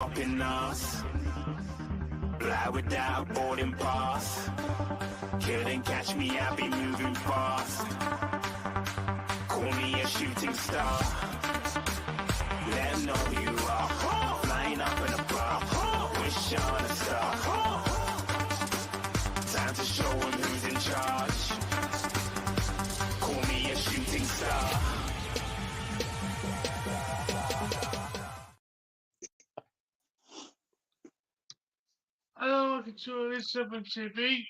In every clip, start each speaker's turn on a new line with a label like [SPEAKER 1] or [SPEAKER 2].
[SPEAKER 1] Stopping us. Fly without boarding pass. Couldn't catch me, I'll be moving fast. Call me a shooting star. Let them know who you are. Flying up in a bar. Wish on a star. Time to show them who's in charge. Call me a shooting star.
[SPEAKER 2] Hello, welcome to this TV.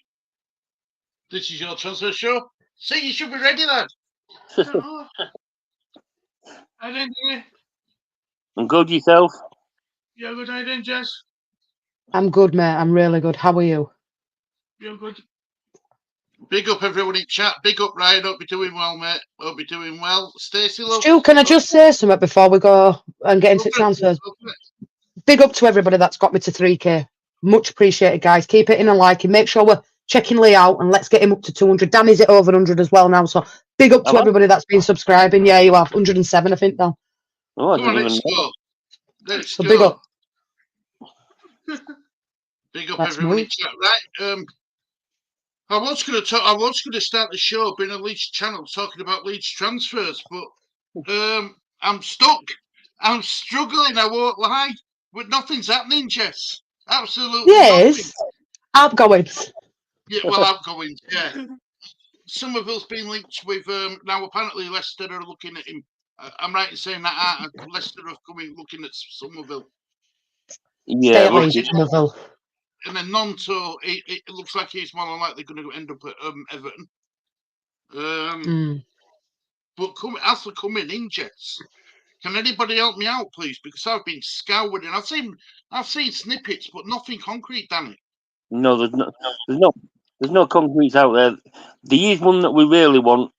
[SPEAKER 2] This is your transfer show. See, you should be ready, lad. I didn't do it.
[SPEAKER 3] I'm good, yourself?
[SPEAKER 2] You're good, I didn't, Jess.
[SPEAKER 4] I'm good, mate. I'm really good. How are you?
[SPEAKER 2] You're good. Big up everyone in chat. Big up Ryan. Hope you're doing well, mate. Hope you're doing well. Stacey, love.
[SPEAKER 4] Stu, can I just say something before we go and get into transfers? Big up to everybody that's got me to 3K. Much appreciated, guys. Keep it in and liking. Make sure we're checking Lee out and let's get him up to 200. Danny's at over 100 as well now. So big up to everybody that's been subscribing. Yeah, you have 107, I think, now.
[SPEAKER 3] Oh, I
[SPEAKER 2] Come on,
[SPEAKER 3] didn't
[SPEAKER 2] let's
[SPEAKER 3] even know.
[SPEAKER 2] go. Let's
[SPEAKER 4] So
[SPEAKER 2] go.
[SPEAKER 4] big up.
[SPEAKER 2] Big up
[SPEAKER 4] That's
[SPEAKER 2] everyone
[SPEAKER 4] me.
[SPEAKER 2] in chat. Right. I was going to start the show being a Leeds channel talking about Leeds transfers, but I'm stuck. I'm struggling. I won't lie. But nothing's happening, Jess. Absolutely
[SPEAKER 4] Yes. Outgoings.
[SPEAKER 2] Yeah, well, outgoings, yeah. Somerville's been linked with, now apparently Leicester are looking at him. I'm right in saying that, aren't I? Leicester have come in looking at Somerville.
[SPEAKER 3] Yeah,
[SPEAKER 4] Stay at
[SPEAKER 3] look,
[SPEAKER 4] Leeds, Somerville.
[SPEAKER 2] And then Nonto, it looks like he's more than likely going to end up at Everton. But as for coming in, Jets, can anybody help me out, please? Because I've been scoured and I've seen snippets, but nothing concrete, Danny.
[SPEAKER 3] no, there's no concrete out there. There is one that we really want,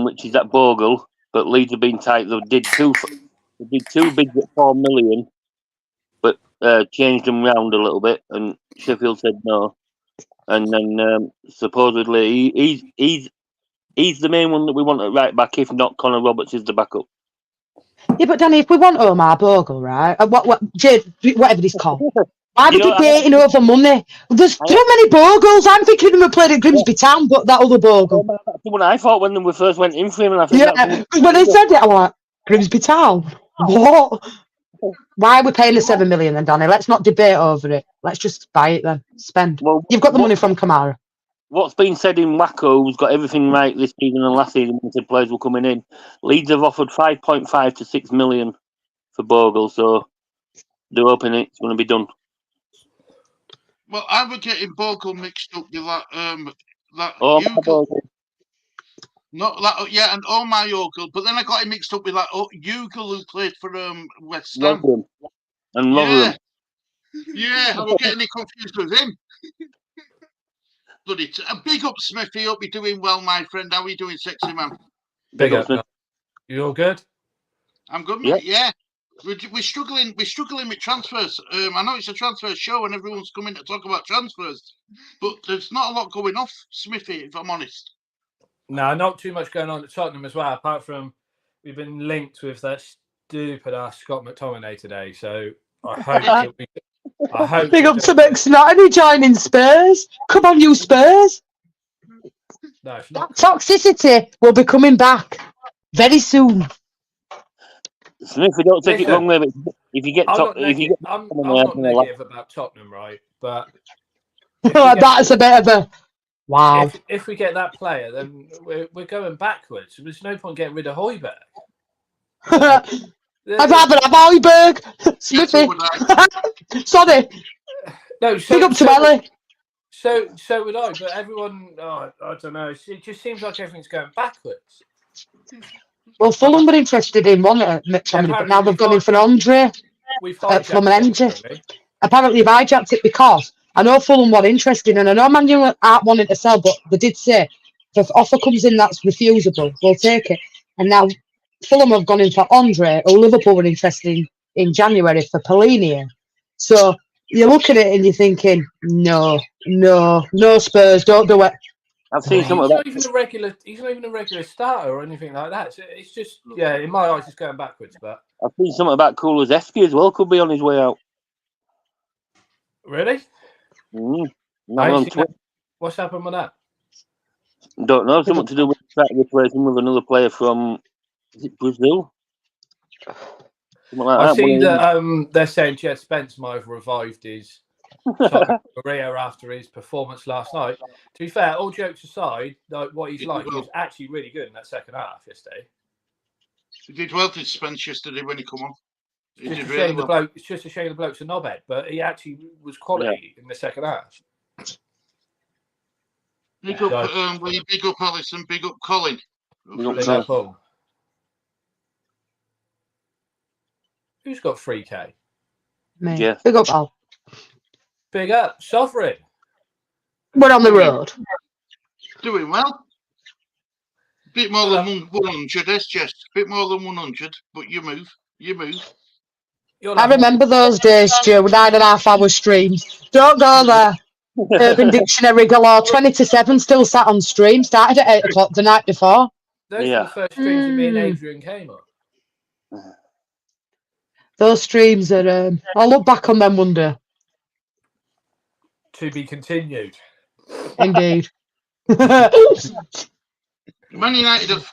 [SPEAKER 3] which is that Bogle, but Leeds have been tight. They did two bids at 4 million, but changed them round a little bit, and Sheffield said no. And then supposedly he's the main one that we want at right back. If not, Connor Roberts is the backup.
[SPEAKER 4] Yeah, but Danny, if we want Omar Bogle, right? Jade, whatever he's called. Why are we debating over money? There's too many Bogles. I'm thinking we played at Grimsby Town, but that other Bogle.
[SPEAKER 3] That's the one I thought when we first went in for him, and I think
[SPEAKER 4] because when I said it, I was like, Grimsby Town? What? Why are we paying the 7 million then, Danny? Let's not debate over it. Let's just buy it then. Spend.
[SPEAKER 3] Well,
[SPEAKER 4] you've got the money from Kamara.
[SPEAKER 3] What's been said in Wacko, who's got everything right this season and last season when the players were coming in, Leeds have offered 5.5 to 6 million for Bogle, so they're hoping it's going to be done.
[SPEAKER 2] Well, I was getting Bogle mixed up with that
[SPEAKER 3] Bogle.
[SPEAKER 2] Not that, yeah, and Omar Bogle, but then I got him mixed up with that Bogle who played for West Ham.
[SPEAKER 3] And Rotherham.
[SPEAKER 2] Yeah, I was getting it confused with him. Bloody big up, Smithy. Hope you're doing well, my friend. How are you doing, sexy man?
[SPEAKER 5] Big up. You all good?
[SPEAKER 2] I'm good, mate. Yeah. We're struggling. We're struggling with transfers. I know it's a transfer show and everyone's coming to talk about transfers, but there's not a lot going off, Smithy. If I'm honest.
[SPEAKER 5] No, not too much going on at Tottenham as well. Apart from we've been linked with that stupid ass Scott McTominay today. So I hope.
[SPEAKER 4] Big up to McSnotty joining Spurs. Come on, you Spurs.
[SPEAKER 5] No, it's not.
[SPEAKER 4] Toxicity will be coming back very soon.
[SPEAKER 3] Smith, we don't take it wrongly, but if you get
[SPEAKER 5] I'm not negative about Tottenham, right? But
[SPEAKER 4] that's a bit of a wow.
[SPEAKER 5] If we get that player, then we're going backwards. There's no point getting rid of Højbjerg.
[SPEAKER 4] I'd rather have Højbjerg. Smithy. Sorry.
[SPEAKER 5] No,
[SPEAKER 4] big up to Ellie.
[SPEAKER 5] So would I, but everyone, I don't know. It just seems like everything's going backwards.
[SPEAKER 4] Well, Fulham were interested in one McTominay, but now they've gone in for Andre at Fluminense. Apparently, they've hijacked it because I know Fulham were interested, and I know Man U aren't wanting to sell, but they did say if an offer comes in that's refusable, we'll take it. And now Fulham have gone in for Andre, or Liverpool were interested in January for Polini. So you look at it and you're thinking, no, Spurs, don't do it.
[SPEAKER 3] I've seen some of that.
[SPEAKER 5] He's not even a regular starter or anything like that. So it's just, in my eyes, it's going backwards. But
[SPEAKER 3] I've seen something about Kulusevski as well. Could be on his way out.
[SPEAKER 5] Really?
[SPEAKER 3] Not on Twitter.
[SPEAKER 5] What's happened with that?
[SPEAKER 3] Don't know. Something to do with replacing with another player from Brazil. Like
[SPEAKER 5] I
[SPEAKER 3] that.
[SPEAKER 5] see that they're saying Jess Spence might have revived his career after his performance last night. To be fair, all jokes aside, like what he's like, he was actually really good in that second half yesterday.
[SPEAKER 2] He did well to Spence yesterday when he come on. He
[SPEAKER 5] It's
[SPEAKER 2] did
[SPEAKER 5] just,
[SPEAKER 2] really well.
[SPEAKER 5] It's just a shame the bloke's a knobhead, but he actually was quality in the second half.
[SPEAKER 2] Big up, big up Alison, big up Colin.
[SPEAKER 5] Big up Paul. Who's got 3K?
[SPEAKER 4] Me.
[SPEAKER 3] Yeah.
[SPEAKER 4] Big up, Al.
[SPEAKER 5] Big up, Sovereign.
[SPEAKER 4] We're on the road.
[SPEAKER 2] Doing well. Bit more than 100, Jess. Bit more than 100, but you move.
[SPEAKER 4] I remember those days, Stu, 9.5 hour streams. Don't go there. Urban Dictionary galore, 20 to 7, still sat on stream. Started at 8 o'clock the night before.
[SPEAKER 5] Those were the first streams that me and Adrian came on.
[SPEAKER 4] Those streams are, I'll look back on them one day.
[SPEAKER 5] To be continued.
[SPEAKER 4] Indeed.
[SPEAKER 2] Man United have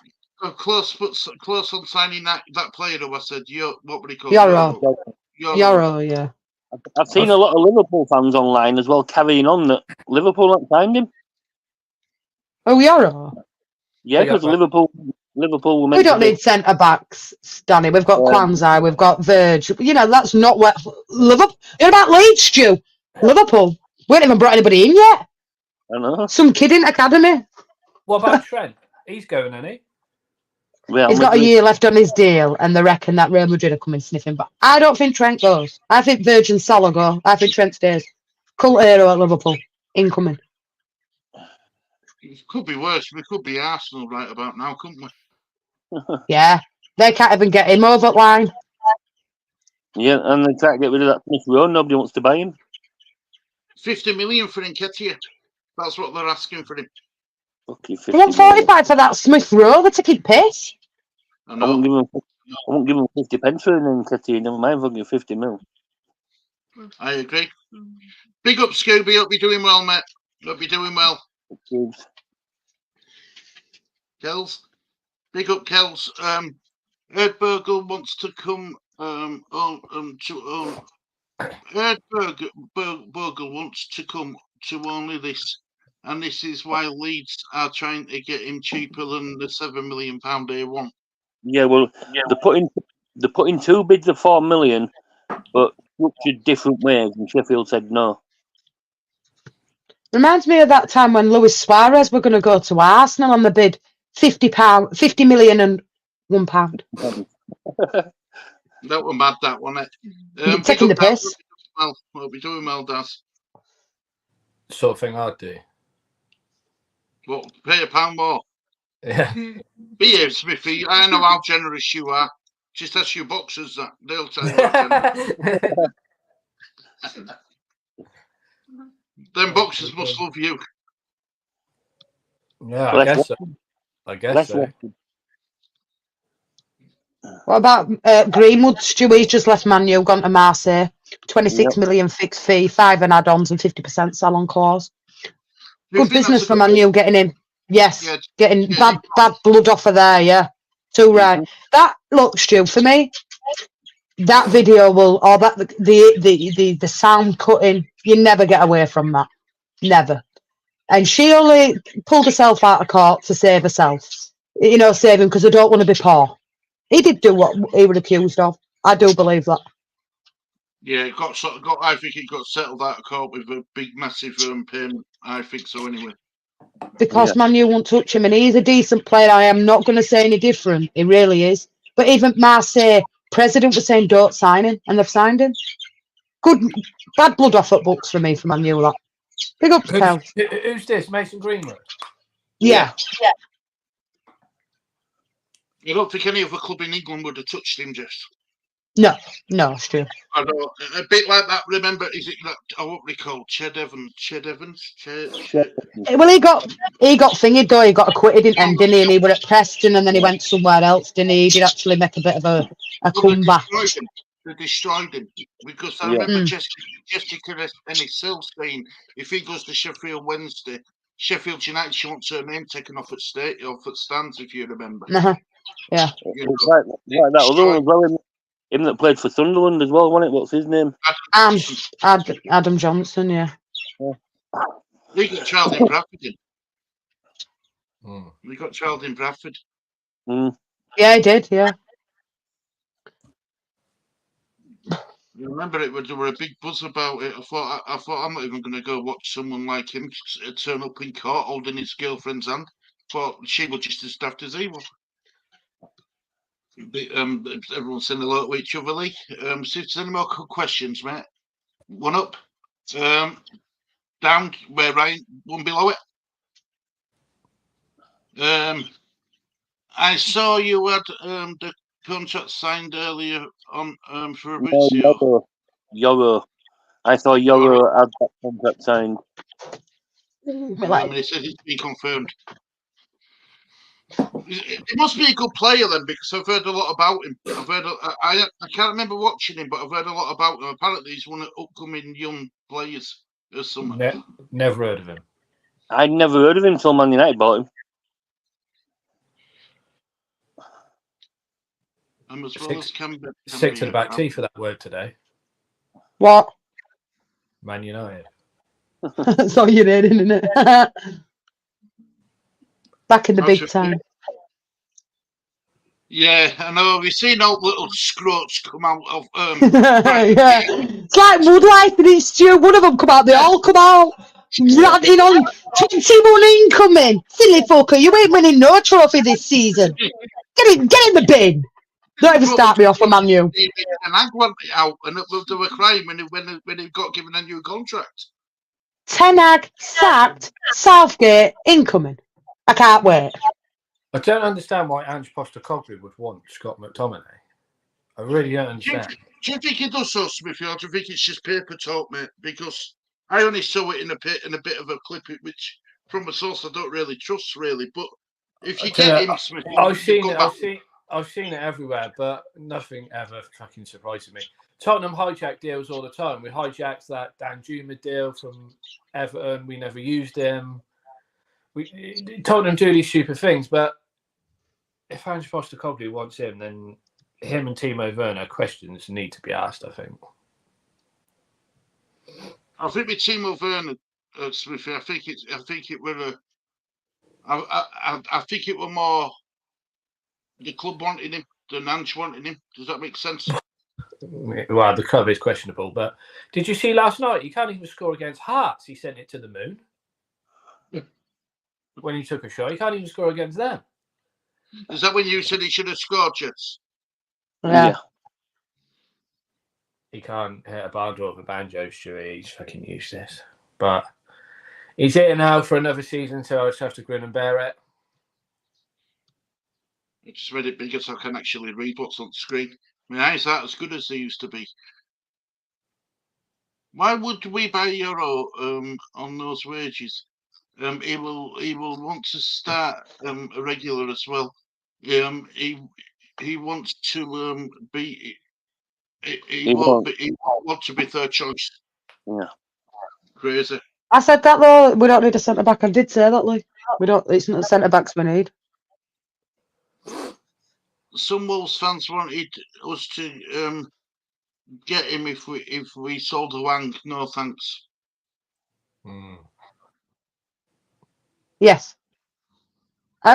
[SPEAKER 2] close on signing that player who I said, what would he call
[SPEAKER 4] Yoro, yeah.
[SPEAKER 3] I've seen a lot of Liverpool fans online as well carrying on that Liverpool haven't signed him.
[SPEAKER 4] Oh, Yoro?
[SPEAKER 3] Yeah, because Liverpool were meant
[SPEAKER 4] we don't need centre backs, Danny. We've got Kwanzaa, we've got Verge. You know, that's not what Liverpool. You're about Leeds, Stu. Liverpool. We haven't even brought anybody in yet.
[SPEAKER 3] I know.
[SPEAKER 4] Some kid in academy.
[SPEAKER 5] What about Trent? He's going, isn't he?
[SPEAKER 4] He's got a year left on his deal, and they reckon that Real Madrid are coming sniffing. But I don't think Trent goes. I think Virgin Salah go. I think Trent stays. Cult hero at Liverpool. Incoming.
[SPEAKER 2] It could be worse. We could be Arsenal right about now, couldn't we?
[SPEAKER 4] Yeah. They can't even get him over the line.
[SPEAKER 3] Yeah, and they can't get rid of that Smith Rowe. Nobody wants to buy him.
[SPEAKER 2] 50 million for Nketiah. That's what they're asking for him.
[SPEAKER 3] Okay,
[SPEAKER 4] they want 45 for that Smith Rowe. They're taking piss.
[SPEAKER 2] I
[SPEAKER 3] won't give him 50 pence for an Nketiah. Never mind, I'll give 50 mil.
[SPEAKER 2] I agree. Big up, Scooby. Hope you're doing well, mate. Hope you're doing well. Kells. Big up, Kells. Ed Burgle wants to come Ed Burgle wants to come to only this, and this is why Leeds are trying to get him cheaper than the £7 million they want.
[SPEAKER 3] Yeah, well, they're putting two bids of 4 million, but structured different ways, and Sheffield said no.
[SPEAKER 4] Reminds me of that time when Luis Suarez were going to go to Arsenal on the bid £50 million and £1.
[SPEAKER 2] That was bad, that wasn't it?
[SPEAKER 4] Taking the piss.
[SPEAKER 2] Well, we'll be doing well, Daz.
[SPEAKER 5] Sort of thing I'd do.
[SPEAKER 2] What, pay £1 more?
[SPEAKER 5] Yeah.
[SPEAKER 2] Be here, Smithy. I know how generous you are. Just ask your boxers that. They'll tell you how generous. Them boxers must love you.
[SPEAKER 5] Yeah, I guess so. I guess so.
[SPEAKER 4] What about Greenwood? Stewie's just left Man U, gone to Marseille. 26 million fixed fee, 5 and add-ons and 50% sell-on clause. Good business for Man U getting him. Yes, getting bad blood off of there, yeah. Too right. That, look, Stu, for me, that video will, or that the sound cutting, you never get away from that. Never. And she only pulled herself out of court to save herself. You know, save him because I don't want to be poor. He did do what he was accused of. I do believe that.
[SPEAKER 2] Yeah, I think he got settled out of court with a big, massive payment. I think so, anyway.
[SPEAKER 4] Because Man U won't touch him, and he's a decent player. I am not going to say any different. He really is. But even Marseille president was saying don't sign him, and they've signed him. Good, bad blood off at books for me for Man U. That. Big up to Kel.
[SPEAKER 5] Who's this? Mason Greenwood?
[SPEAKER 4] Yeah.
[SPEAKER 2] You don't think any other club in England would have touched him, Jess?
[SPEAKER 4] No, Stu.
[SPEAKER 2] I know, a bit like that. Remember, is it that? What they call Ched Evans?
[SPEAKER 4] Well, he got thingied though. He got acquitted in end, didn't he? And he was at Preston, and then he went somewhere else, didn't he? He did actually make a bit of a comeback.
[SPEAKER 2] They destroyed him because I remember Jess Jessica Ennis-Hill saying if he goes to Sheffield Wednesday, Sheffield United, she wants her name taken off at stands, if you remember.
[SPEAKER 4] Yeah.
[SPEAKER 3] It's like that other one as well, him that played for Sunderland as well, wasn't it? What's his name?
[SPEAKER 4] Adam Johnson, yeah.
[SPEAKER 2] He got child in Bradford. We got child in Bradford.
[SPEAKER 4] Yeah, he did, yeah.
[SPEAKER 2] You remember there were a big buzz about it. I thought I'm not even going to go watch someone like him turn up in court holding his girlfriend's hand. Thought she was just as daft as he was. Everyone's saying hello to each other, Lee. See if there's any more questions, mate. One up. Down where Ryan, one below it. I saw you had the contract signed earlier on for Fabrizio.
[SPEAKER 3] Yoro. I saw Yoro had that contract signed.
[SPEAKER 2] And he said it's been confirmed. He must be a good player then, because I've heard a lot about him. I can't remember watching him, but I've heard a lot about him. Apparently, he's one of the upcoming young players this summer.
[SPEAKER 5] Never heard of him.
[SPEAKER 3] I'd never heard of him until Man United bought him.
[SPEAKER 2] And as well as
[SPEAKER 5] Six to the back tee for that word today.
[SPEAKER 4] What?
[SPEAKER 5] Man United.
[SPEAKER 4] That's all you did, isn't it? Back in the big time.
[SPEAKER 2] Yeah, I know. We've seen all little scroats come out of.
[SPEAKER 4] Yeah. It's like Woodlife and it's Stu. One of them come out. They all come out. Ranting on 21 incoming. Silly fucker. You ain't winning no trophy this season. Get in the bin. Don't ever start me off with Man U.
[SPEAKER 2] And I went out and they were crying when he got given a new contract.
[SPEAKER 4] Ten Hag sacked. Southgate incoming. I can't wait.
[SPEAKER 5] I don't understand why Ange Postecoglou would want Scott McTominay. I really don't understand.
[SPEAKER 2] Do you think he does so, Smithy, or do you think it's just paper talk, mate? Because I only saw it in a bit of a clip, which from a source I don't really trust, really. But if you get him, Smithy,
[SPEAKER 5] I've seen it everywhere, but nothing ever fucking surprises me. Tottenham hijack deals all the time. We hijacked that Dan Juma deal from Everton. We never used him. Tottenham do these stupid things, but if Ange Postecoglou wants him, then him and Timo Werner questions need to be asked, I think.
[SPEAKER 2] I think with Timo Werner, Smithy, I think it were more the club wanting him than Ange wanting him. Does that make sense?
[SPEAKER 5] Well, the club is questionable, but did you see last night? He can't even score against Hearts. He sent it to the moon. When he took a shot, he can't even score against them.
[SPEAKER 2] Is that when you said he should have scored, Jess?
[SPEAKER 4] Yeah.
[SPEAKER 5] He can't hit a bar door with a banjo, Stewie. He's fucking useless. But he's here now for another season, so I just have to grin and bear it.
[SPEAKER 2] I just made it bigger so I can actually read what's on the screen. My eyes aren't as good as they used to be. Why would we buy Euro on those wages? He will want to start a regular as well. He wants to be. He won't want to be third choice.
[SPEAKER 3] Yeah.
[SPEAKER 2] Crazy.
[SPEAKER 4] I said that though. We don't need a centre back. I did say that, Lee. We don't. It's not centre backs we need.
[SPEAKER 2] Some Wolves fans wanted us to get him if we sold the Wang. No thanks.
[SPEAKER 4] Yes.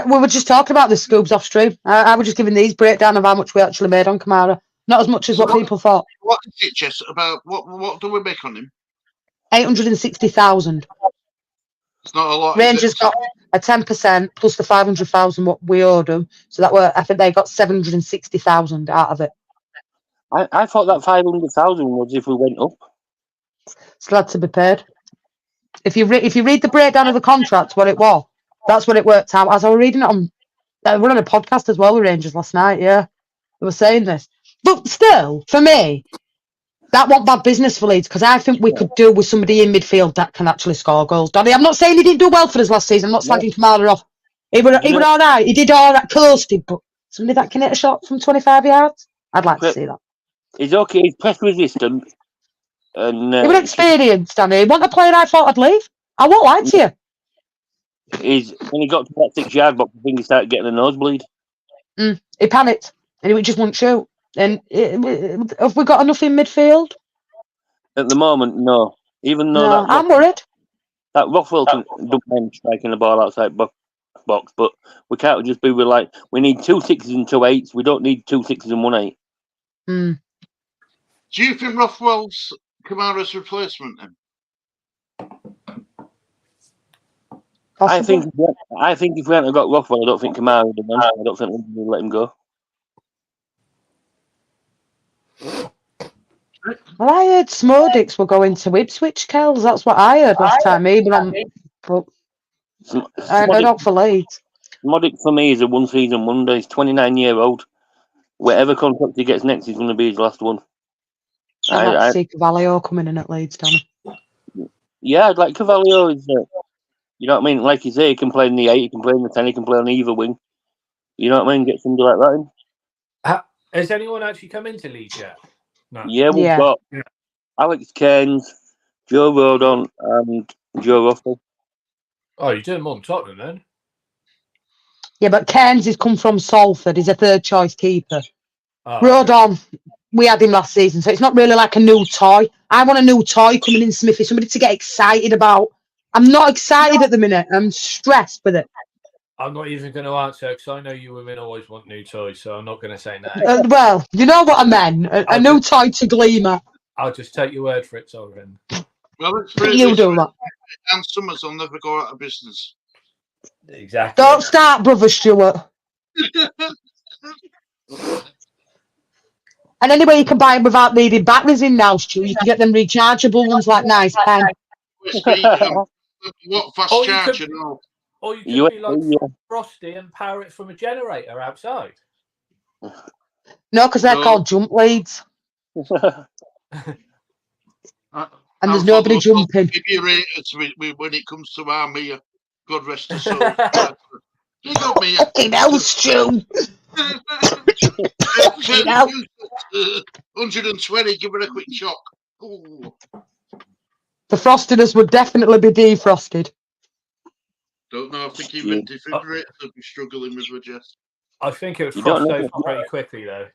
[SPEAKER 4] We were just talking about the Scoobs off stream. I was just giving these breakdown of how much we actually made on Kamara. Not as much as what people thought.
[SPEAKER 2] What is it, Jess? About what do we make on him?
[SPEAKER 4] 860,000.
[SPEAKER 2] It's not a lot.
[SPEAKER 4] Rangers got a 10% plus the 500,000 what we owed them. So I think they got 760,000 out of it.
[SPEAKER 3] I thought that 500,000 was if we went up.
[SPEAKER 4] Still had to be paid. If you read the breakdown of the contract, what it was, that's what it worked out. As I was reading it on, we're on a podcast as well with Rangers last night. Yeah, they were saying this, but still, for me, that wasn't bad business for Leeds because I think we could do with somebody in midfield that can actually score goals. Donny, I'm not saying he didn't do well for us last season. I'm not slagging Kamara off. He were all right. He did all right, coasted, but somebody that can hit a shot from 25 yards, I'd like to see that.
[SPEAKER 3] He's okay. He's press resistant. And
[SPEAKER 4] He was experienced, Danny. Want a player I thought I'd leave? I won't lie to you.
[SPEAKER 3] when he got to that 6 yard box, I think he started getting a nosebleed.
[SPEAKER 4] He panicked and he just wouldn't shoot. And have we got enough in midfield?
[SPEAKER 3] At the moment, no. Even though
[SPEAKER 4] No, I'm worried.
[SPEAKER 3] that Rothwell can don't mind striking the ball outside box, but we can't just be with we need 2 6s and 2 8s. We don't need 2 6s and 1 8.
[SPEAKER 2] Do you think Rothwell's Kamara's replacement then?
[SPEAKER 3] I think if we hadn't got Rothwell, I don't think Kamara would have done. I don't think we'd let him go.
[SPEAKER 4] Well, I heard Smodix were going to Ipswich, Kells. That's what I heard last time. But I don't for Leeds.
[SPEAKER 3] Smodix for me is a one-season wonder. He's 29-year-old. Whatever contract he gets next is going to be his last one.
[SPEAKER 4] I'd like to see Cavallio coming in at Leeds, Danny.
[SPEAKER 3] Yeah, I'd like Cavallio. You know what I mean? Like you say, he can play in the 8, he can play in the 10, he can play on either wing. You know what I mean? Get somebody like that in.
[SPEAKER 5] Has anyone actually come into Leeds yet? No.
[SPEAKER 3] Yeah, we've got Alex Cairns, Joe Rodon, and Joe Russell.
[SPEAKER 5] Oh, you're doing more than Tottenham then?
[SPEAKER 4] Yeah, but Cairns has come from Salford. He's a third choice keeper.
[SPEAKER 5] Oh,
[SPEAKER 4] Rodon, we had him last season, so it's not really like a new toy. I want a new toy coming in, Smithy, somebody to get excited about. I'm not excited at the minute. I'm stressed with it.
[SPEAKER 5] I'm not even going to answer because I know you women always want new toys, so I'm not going to say no.
[SPEAKER 4] Well, you know what I meant. A new toy to gleam at.
[SPEAKER 5] I'll just take your word for it, Sovereign.
[SPEAKER 2] Well,
[SPEAKER 4] you do that.
[SPEAKER 2] And Summers will never go out of business.
[SPEAKER 5] Exactly.
[SPEAKER 4] Don't start, Brother Stuart. And anyway, you can buy them without needing batteries in now, Stu. You can get them rechargeable ones like Nice Pen.
[SPEAKER 2] What fast charge and all.
[SPEAKER 5] Or you could be like Frosty and power it from a generator outside.
[SPEAKER 4] No, because they're called jump leads. And there's nobody jumping.
[SPEAKER 2] When it comes to our Mia, God rest her soul. You got me.
[SPEAKER 4] Fucking hell, Stu.
[SPEAKER 2] 120, give her a quick shock. Ooh.
[SPEAKER 4] The frostiness would definitely be defrosted.
[SPEAKER 2] Don't know. I think even defibrillators would be struggling with her, Jess.
[SPEAKER 5] I think it would frost over pretty quickly, though.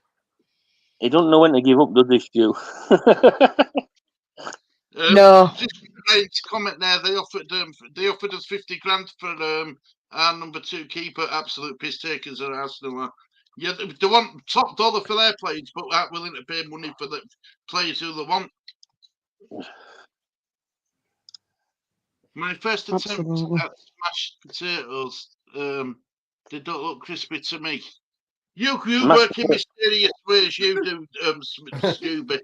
[SPEAKER 3] He don't know when to give up, does he, Stu?
[SPEAKER 4] No.
[SPEAKER 2] Just to comment there, they offered us 50 grand for our number 2 keeper. Absolute piss takers at Arsenal. Yeah, they want top dollar for their players, but aren't willing to pay money for the players who they want. My first attempt at smashed potatoes, they don't look crispy to me. You work in mysterious ways, you do, Scooby.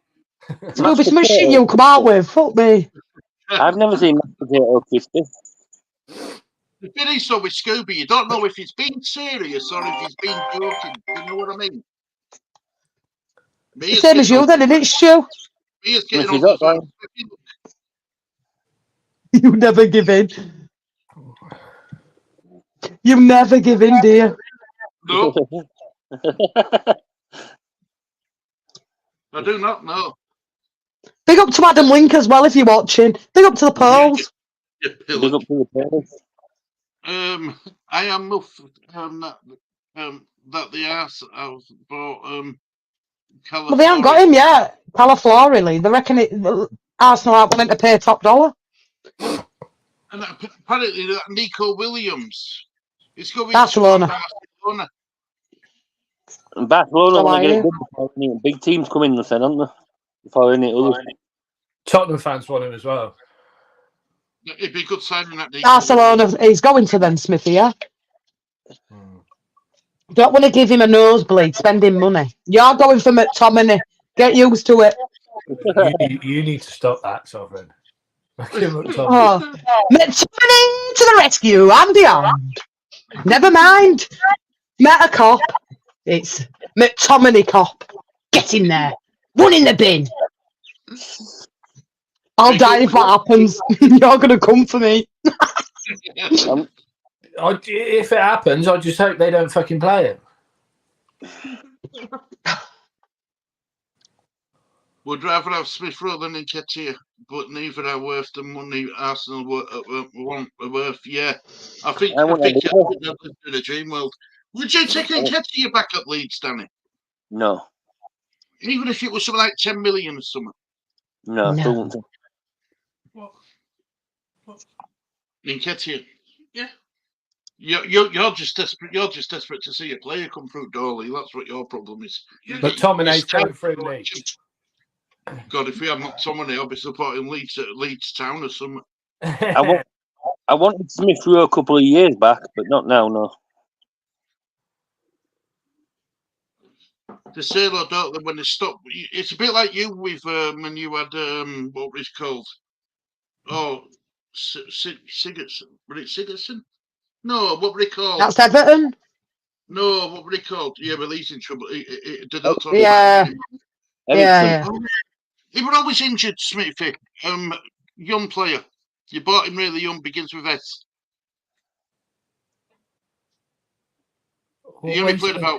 [SPEAKER 4] Scooby, some shit you'll come out with. Fuck me.
[SPEAKER 3] I've never seen mashed potato crispy.
[SPEAKER 2] The thing is, so with Scooby, you don't know if he's being serious or if he's being joking. You know what I mean?
[SPEAKER 4] The same as you, then, isn't it, Stu?
[SPEAKER 2] Mia's getting on.
[SPEAKER 4] You never give in. You never give in, dear.
[SPEAKER 2] No. I do not know.
[SPEAKER 4] Big up to Adam Link as well if you're watching. Big up to the Pearls.
[SPEAKER 3] Big up to the Pearls.
[SPEAKER 2] I am muffed that the ass I've bought
[SPEAKER 4] Well, they haven't got him yet. Palaflorally. They reckon Arsenal aren't willing to pay top dollar.
[SPEAKER 2] And apparently that Nico Williams is going
[SPEAKER 4] Barcelona.
[SPEAKER 3] And Barcelona want to get it good. Big teams come in, then, aren't they? Before any others.
[SPEAKER 5] Tottenham fans want him as well.
[SPEAKER 2] It'd be a good signing that Nico.
[SPEAKER 4] Barcelona, he's going to them, Smithy, yeah? Don't want to give him a nosebleed, spending money. You're going for McTominay. Get used to it.
[SPEAKER 5] You need to stop that, Sovereign.
[SPEAKER 4] McTominay to the rescue and beyond. Never mind. Met a cop. It's McTominay cop. Get in there. One in the bin. I'll die if that happens. You're going to come for me.
[SPEAKER 5] If it happens, I just hope they don't fucking play him.
[SPEAKER 2] Would rather have Smith Rowe than Nketiah, but neither are worth the money Arsenal want worth. Yeah, I think that's in a dream world. Would you take Nketiah back at Leeds, Danny?
[SPEAKER 3] No.
[SPEAKER 2] Even if it was something like 10 million or something.
[SPEAKER 3] No.
[SPEAKER 5] What?
[SPEAKER 2] Nketiah, yeah. You're just desperate. You're just desperate to see a player come through Dorley. That's what your problem is.
[SPEAKER 5] But Tominay's going through Leeds.
[SPEAKER 2] God, if we had McTominay, I'd be supporting Leeds Town or something.
[SPEAKER 3] I wanted Smith Rowe a couple of years back, but not now. No.
[SPEAKER 2] They say though, don't they, when they stop? It's a bit like you with when you had what was it called? Oh, Sigurdsson. Was it Sigurdsson? No, what were they called?
[SPEAKER 4] That's Everton.
[SPEAKER 2] No, what were they called? Yeah, but he's in trouble.
[SPEAKER 4] Yeah.
[SPEAKER 2] He was always injured, Smithy. Young player. You bought him really young, begins with S. He only played about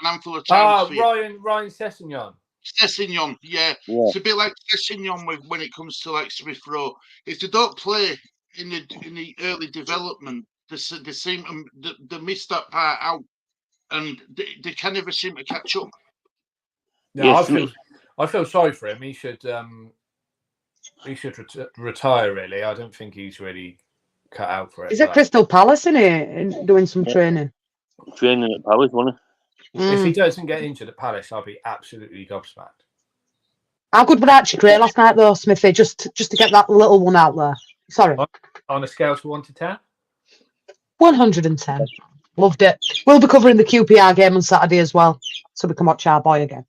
[SPEAKER 2] an handful of times.
[SPEAKER 5] Ryan Sessegnon.
[SPEAKER 2] Sessegnon, yeah. It's a bit like Sessegnon when it comes to like Smith Rowe. If they don't play in the early development, they miss that part out, and they can never seem to catch up.
[SPEAKER 5] Yeah, I feel sorry for him. He should retire. Really, I don't think he's really cut out for it.
[SPEAKER 4] He's at Crystal Palace, isn't he? Doing some training.
[SPEAKER 3] Training at Palace, wasn't he?
[SPEAKER 5] If he doesn't get injured at Palace, I'll be absolutely gobsmacked.
[SPEAKER 4] How good were Archie Gray last night, though, Smithy? Just to get that little one out there. Sorry.
[SPEAKER 5] On a scale to 1 to 10?
[SPEAKER 4] 110. Loved it. We'll be covering the QPR game on Saturday as well, so we can watch our boy again.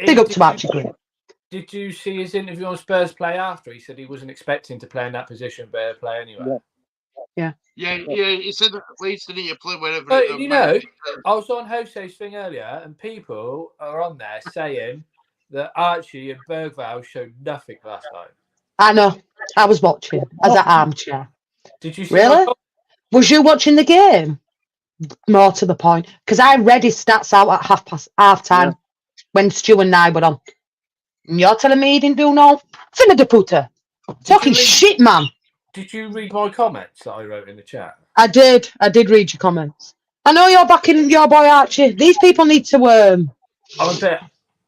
[SPEAKER 4] Big up to Archie Gray.
[SPEAKER 5] Did you see his interview on Spurs Play after? He said he wasn't expecting to play in that position, but he'd play anyway.
[SPEAKER 2] Yeah. He said at least he need to play wherever.
[SPEAKER 5] But I was on Jose's thing earlier, and people are on there saying that Archie and Bergvall showed nothing last night.
[SPEAKER 4] I know. I was watching as an armchair.
[SPEAKER 5] Did you see?
[SPEAKER 4] Really? Was you watching the game? More to the point, because I read his stats out at half time when Stu and I were on. And you're telling me he didn't do no finna de puta. Talking shit, man.
[SPEAKER 5] Did you read my comments that I wrote in the chat?
[SPEAKER 4] I did read your comments. I know you're backing your boy Archie. These people need to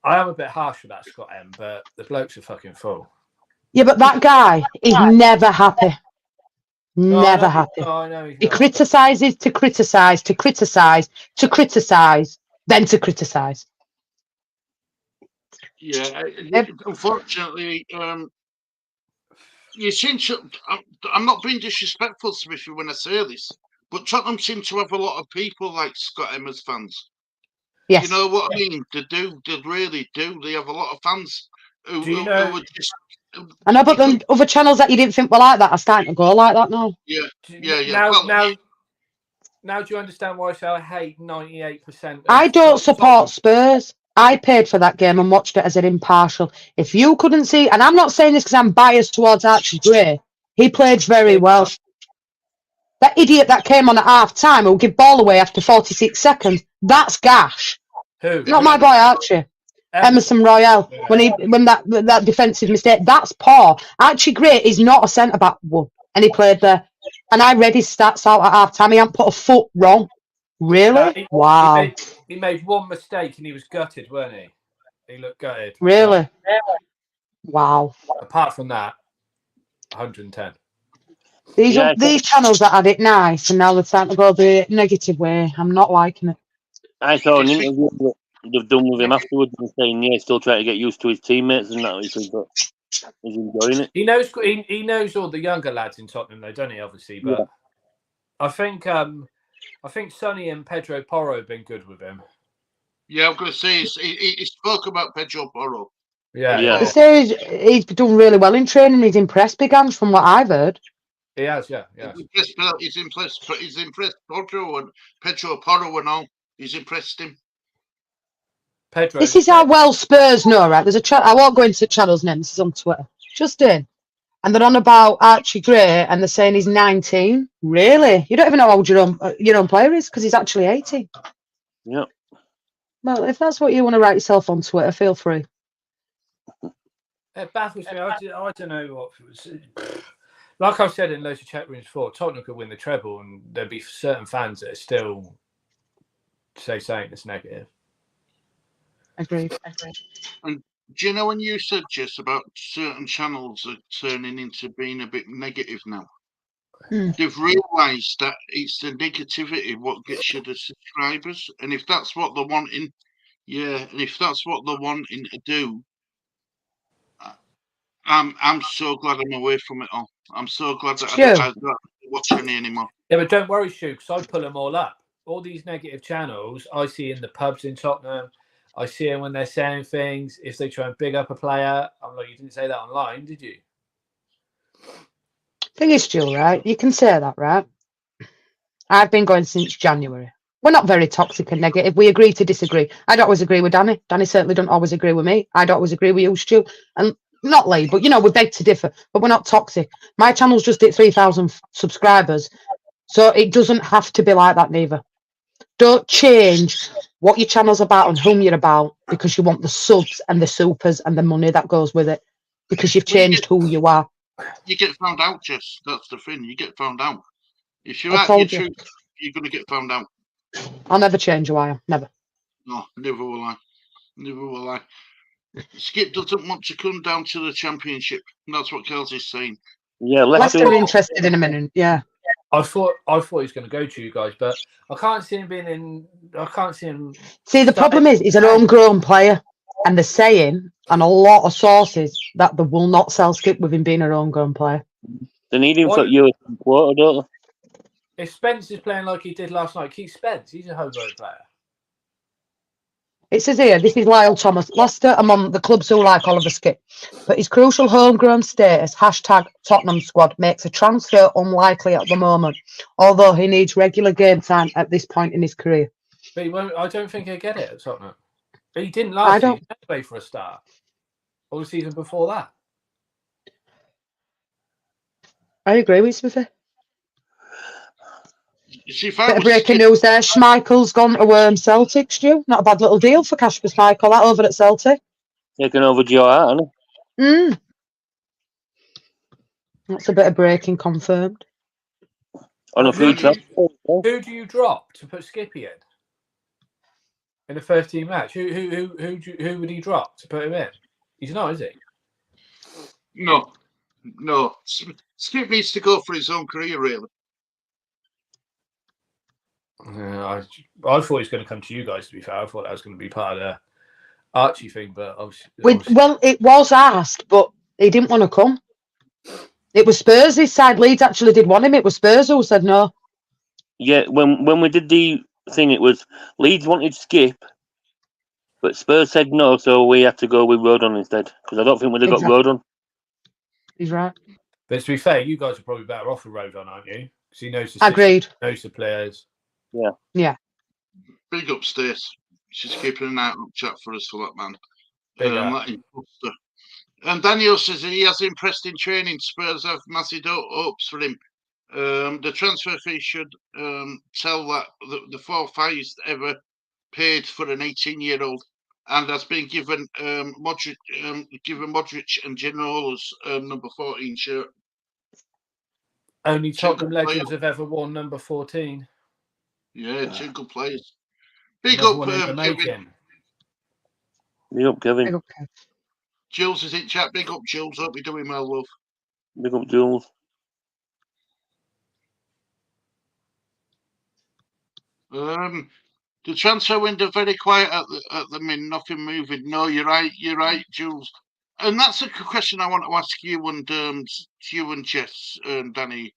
[SPEAKER 5] I am a bit harsh with that, Scott M, but the bloke's a fucking fool.
[SPEAKER 4] Yeah, but that guy is never happy. Never happy.
[SPEAKER 5] I know
[SPEAKER 4] he criticises to criticise, to criticise, to criticise, then to criticise.
[SPEAKER 2] Yeah, unfortunately, you seem to. I'm not being disrespectful, Smithy, when I say this, but Tottenham seem to have a lot of people like Scott Emma's fans.
[SPEAKER 4] Yes.
[SPEAKER 2] You know what I mean? They do. They really do. They have a lot of fans who are just.
[SPEAKER 4] I know, but then other channels that you didn't think were like that are starting to go like that now.
[SPEAKER 2] Yeah.
[SPEAKER 5] Now do you understand why I say I hate 98%?
[SPEAKER 4] I don't support Spurs. I paid for that game and watched it as an impartial. If you couldn't see, and I'm not saying this because I'm biased towards Archie Gray, he played very well. That idiot that came on at half time who give ball away after 46 seconds, that's gash.
[SPEAKER 5] Who?
[SPEAKER 4] Not my boy Archie. Emerson Royale. When that defensive mistake, that's poor. Archie Gray is not a centre back, and he played there. And I read his stats out at half time. He hadn't put a foot wrong. Really? Wow.
[SPEAKER 5] He made one mistake and he was gutted, weren't he? He looked gutted.
[SPEAKER 4] Really? Wow.
[SPEAKER 5] Apart from that, 110.
[SPEAKER 4] These channels that had it nice, and now they're starting to go the negative way. I'm not liking it.
[SPEAKER 3] I saw an interview that they've done with him afterwards and saying, he's still trying to get used to his teammates and that. He said, but he's enjoying it.
[SPEAKER 5] He knows all the younger lads in Tottenham, though, don't he? Obviously, but I think Sonny and Pedro Porro have been good with him.
[SPEAKER 2] Yeah, I'm going to say he spoke about Pedro Porro.
[SPEAKER 5] Yeah.
[SPEAKER 4] They say he's done really well in training. He's impressed Big Hands from what I've heard.
[SPEAKER 5] He has, yeah.
[SPEAKER 2] He's impressed Pedro Porro and all. He's impressed him.
[SPEAKER 5] Pedro.
[SPEAKER 4] This is how well Spurs know, right? There's a chat. I won't go into channels name. This is on Twitter. Just in. And they're on about Archie Gray, and they're saying he's 19. Really? You don't even know how old your own player is because he's actually 18.
[SPEAKER 3] Yeah.
[SPEAKER 4] Well, if that's what you want to write yourself on Twitter, feel free.
[SPEAKER 5] It baffles me. I don't know what it was. Like I've said in loads of chat rooms before, Tottenham could win the treble, and there'd be certain fans that are still saying it's negative.
[SPEAKER 4] Agreed.
[SPEAKER 2] And do you know when you said, Jess, about certain channels are turning into being a bit negative now? They've realised that it's the negativity what gets you the subscribers, and if that's what they're wanting, and if that's what they're wanting to do, I'm so glad I'm away from it all. I'm so glad that I don't watch any anymore.
[SPEAKER 5] Yeah, but don't worry, Stu, because I pull them all up. All these negative channels I see in the pubs in Tottenham. I see them when they're saying things. If they try and big up a player, I'm like, you didn't say that online, did you?
[SPEAKER 4] Thing is, Stu, right? You can say that, right? I've been going since January. We're not very toxic and negative. We agree to disagree. I don't always agree with Danny. Danny certainly don't always agree with me. I don't always agree with you, Stu. And not Lee, but we beg to differ. But we're not toxic. My channel's just at 3,000 subscribers, so it doesn't have to be like that neither. Don't change what your channel's about and whom you're about because you want the subs and the supers and the money that goes with it because you've changed who you are.
[SPEAKER 2] You get found out, Jess. That's the thing. You get found out. If you're
[SPEAKER 4] I
[SPEAKER 2] out your
[SPEAKER 4] told you.
[SPEAKER 2] truth, you're going to get found out.
[SPEAKER 4] I'll never change who I am. Never.
[SPEAKER 2] No, never will I. Never will I. Skip doesn't want to come down to the championship. That's what Kelsey's saying.
[SPEAKER 3] Yeah,
[SPEAKER 4] Leicester interested in a minute. Yeah.
[SPEAKER 5] I thought he was going to go to you guys, but I can't see him being in. I can't see him.
[SPEAKER 4] See, the problem is he's an homegrown player, and they're saying, and a lot of sources, that they will not sell Skip with him being an homegrown player.
[SPEAKER 3] They need him for European quota, don't they?
[SPEAKER 5] If Spence is playing like he did last night, keep Spence. He's a homegrown player.
[SPEAKER 4] It says here, this is Lyle Thomas. Leicester among the clubs who like Oliver Skip, but his crucial homegrown status, #Tottenham squad, makes a transfer unlikely at the moment, although he needs regular game time at this point in his career.
[SPEAKER 5] But he won't, I don't think he'll get it at Tottenham. But he didn't last season anyway for a start. Or the season before that.
[SPEAKER 4] I agree with Smithy.
[SPEAKER 2] See,
[SPEAKER 4] Bit of breaking news there. Schmeichel's gone to Celtic, Stu. Not a bad little deal for Kasper Schmeichel, that over at Celtic.
[SPEAKER 3] Taking over Joe Hart, hasn't
[SPEAKER 4] That's a bit of breaking confirmed.
[SPEAKER 3] On a free transfer.
[SPEAKER 5] Who do you drop to put Skippy in a first team match? Who would he drop to put him in? He's not, is he?
[SPEAKER 2] No. Skip needs to go for his own career, really.
[SPEAKER 5] I thought he was going to come to you guys, to be fair. I thought that was going to be part of the Archie thing, but obviously.
[SPEAKER 4] Well, it was asked, but he didn't want to come. It was Spurs. His side, Leeds, actually did want him. It was Spurs who said no.
[SPEAKER 3] Yeah, when we did the thing, it was Leeds wanted Skip, but Spurs said no, so we had to go with Rodon instead, because I don't think we'd have got Rodon.
[SPEAKER 4] He's right.
[SPEAKER 5] But to be fair, you guys are probably better off with Rodon, aren't you? Because he knows the
[SPEAKER 4] system, agreed.
[SPEAKER 5] Knows the players.
[SPEAKER 3] Yeah.
[SPEAKER 2] Big up, Stacey. She's keeping an outlook chat for us for that man. And Daniel says he has impressed in training. Spurs have massive hopes for him. The transfer fee should tell that the fourth highest ever paid for an 18-year-old, and has been given Modric and Ginolas number 14 shirt.
[SPEAKER 5] Only Tottenham legends have ever worn number 14.
[SPEAKER 2] Yeah, two good players. Big up, Kevin.
[SPEAKER 3] Big up, Kevin.
[SPEAKER 2] Jules is in chat. Big up, Jules. Hope you're doing well, love.
[SPEAKER 3] Big up, Jules.
[SPEAKER 2] The transfer window very quiet at the minute. Nothing moving. No, you're right, Jules. And that's a question I want to ask you and Jess and Danny.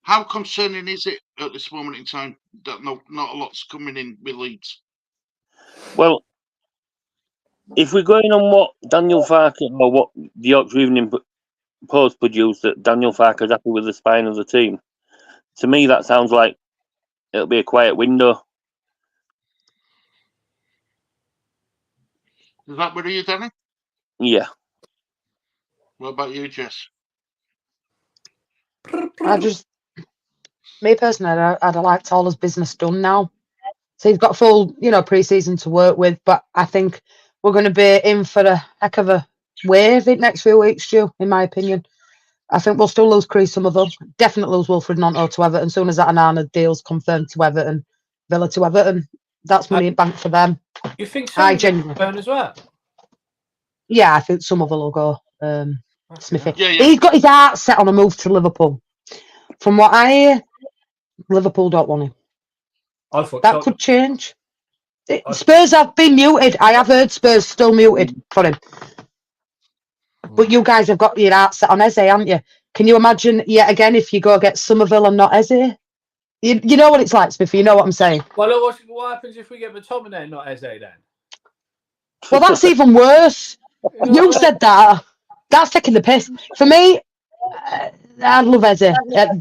[SPEAKER 2] How concerning is it at this moment in time that not a lot's coming in with Leeds?
[SPEAKER 3] Well, if we're going on what Daniel Farker or what the Yorkshire Evening Post produced, that Daniel Farker's happy with the spine of the team, to me that sounds like it'll be a quiet window.
[SPEAKER 2] Is that what you, Danny?
[SPEAKER 3] Yeah.
[SPEAKER 2] What about you, Jess?
[SPEAKER 4] Me personally, I'd have liked all his business done now. So he's got full, pre-season to work with. But I think we're going to be in for a heck of a wave in next few weeks, Stu, in my opinion. I think we'll still lose Chris, some of them. Definitely lose Wilfred Nonto to Everton. As soon as that Anana deal's confirmed to Everton, Villa to Everton, that's money in bank for them.
[SPEAKER 5] You think
[SPEAKER 4] I
[SPEAKER 5] some
[SPEAKER 4] genuinely
[SPEAKER 5] going as well?
[SPEAKER 4] Yeah, I think some of them will go. Smithy.
[SPEAKER 2] Yeah.
[SPEAKER 4] He's got his heart set on a move to Liverpool. From what I hear, Liverpool don't want him.
[SPEAKER 5] I thought
[SPEAKER 4] That could change. Spurs have been muted. I have heard Spurs still muted for him. But you guys have got your heart set on Eze, haven't you? Can you imagine yet again if you go get Somerville and not Eze? You know what it's like, Smithy. You know what I'm saying.
[SPEAKER 5] Well, what happens if we get McTominay and not Eze then?
[SPEAKER 4] Well, that's even worse. You said that. That's taking the piss. For me, I love Eze.